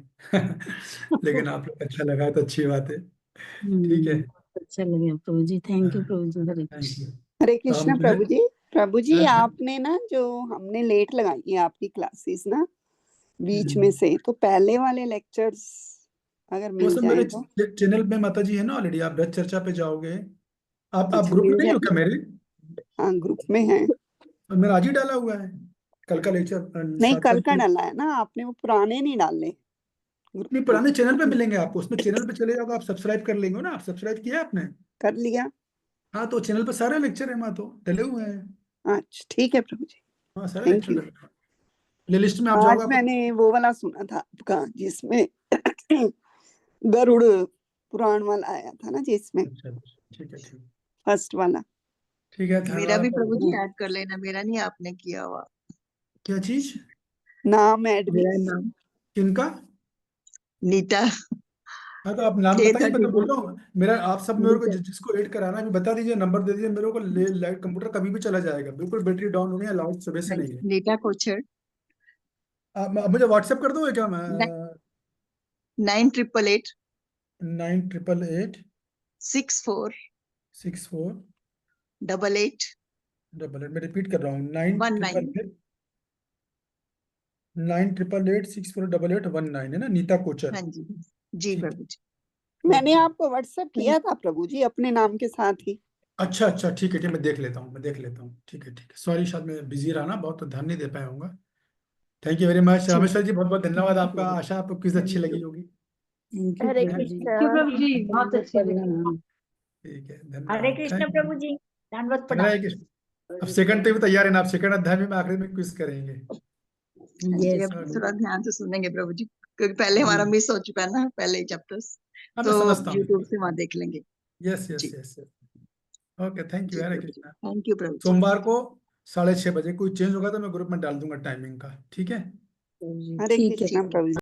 लेकिन आप लोग अच्छा लगा तो अच्छी बात है। ठीक है, अच्छा लगे प्रभु जी। थैंक यू प्रभु जी। Hare thank you. हरे तो हम कृष्ण जो है, प्रभु जी हाँ, आपने ना जो हमने लेट लगाई है आपकी क्लासेस ना बीच में हम्म, से, तो पहले वाले लेक्चर्स अगर वो मिल सब जाए मेरे तो। चैनल पे माता जी है ना ऑलरेडी, आप वेब चर्चा पे जाओगे। आप अच्छा, ग्रुप में मिल नहीं हो जाए। क्या मेरे? हाँ, ग्रुप में है। और मेरा आज ही डाला हुआ है, कल का लेक्चर नहीं, 7 कल का तारीख। डाला है ना आपने, वो पुराने नहीं डाले ग्रुप नहीं, में। पुराने चैनल पे मिलेंगे आपको, उसमें चैनल पे चले जाओगे, आप सब्सक्राइब कर लेंगे ना? आप सब्सक्राइब किया है आपने? कर लिया। हाँ, तो चैनल पे सारे लेक्चर है, वहाँ तो डले हुए हैं। अच्छा, ठीक है प्रभु जी। हाँ, सारे थैंक लेक्चर यू। डले हुए हैं। प्ले लिस्ट में आप आज जाओगे आपको। मैंने वो वाला सुना था आपका जिसमें गरुड़ पुराण वाला आया था ना, जिसमें अच्छा, ठीक है, ठीक फर्स्ट वाला। ठीक है, मेरा धन्यवाद। भी प्रभु जी ऐड कर लेना, मेरा नहीं आपने किया हुआ। क्या चीज? नाम ऐड भी मेरा नाम किनका? नीता हाँ, तो आप नाम के बताइए, मैं तो बोल रहा हूँ मेरा, आप सब मेरे को नीता। जिसको ऐड कराना है अभी बता दीजिए, नंबर दे दीजिए मेरे को, लाइट कंप्यूटर कभी भी चला जाएगा, बिल्कुल बैटरी डाउन हो गई है, लाइट सुबह से नहीं है। नीता कोचर। मुझे व्हाट्सएप कर दोगे क्या? मैं 9888 9888 64 64 88 88। मैं रिपीट कर रहा हूँ 19। 9888 648819 है ना, नीता कोचर। हाँ जी जी ठीक प्रभु जी। मैंने आपको व्हाट्सएप किया था प्रभु जी अपने नाम के साथ ही। अच्छा अच्छा, ठीक है ठीक, मैं देख लेता हूँ ठीक है। सॉरी, शायद मैं बिजी रहा ना बहुत, तो ध्यान नहीं दे पाया हूँगा। Thank you very much Rameshwar ji, बहुत बहुत धन्यवाद आपका। आशा आपको क्विज अच्छी लगी होगी। हरे Thank कृष्ण थैंक यू प्रभु जी, बहुत अच्छी लगी। ठीक है, हरे धन्यवाद। कृष्ण थैंक प्रभु जी, दंडवत हरे प्रणाम। कृष्ण। अब सेकंड पे भी तैयार है ना आप? सेकंड अध्याय में आखिरी में क्विज करेंगे। हाँ जी, अब Okay. थोड़ा ध्यान से सुनेंगे प्रभु जी, क्योंकि पहले हमारा मिस हो चुका है ना, पहले ही चैप्टर्स, हाँ, तो मैं समझता हूँ। यूट्यूब से वहां देख लेंगे। यस जी yes yes. Okay, thank you, जी हरे प्रभु जी, कृष्णा। थैंक यू प्रभु जी। सोमवार को 6:30 बजे कोई चेंज होगा तो मैं ग्रुप में डाल दूंगा टाइमिंग का, ठीक है? हरे ठीक है कृष्णा प्रभु जी।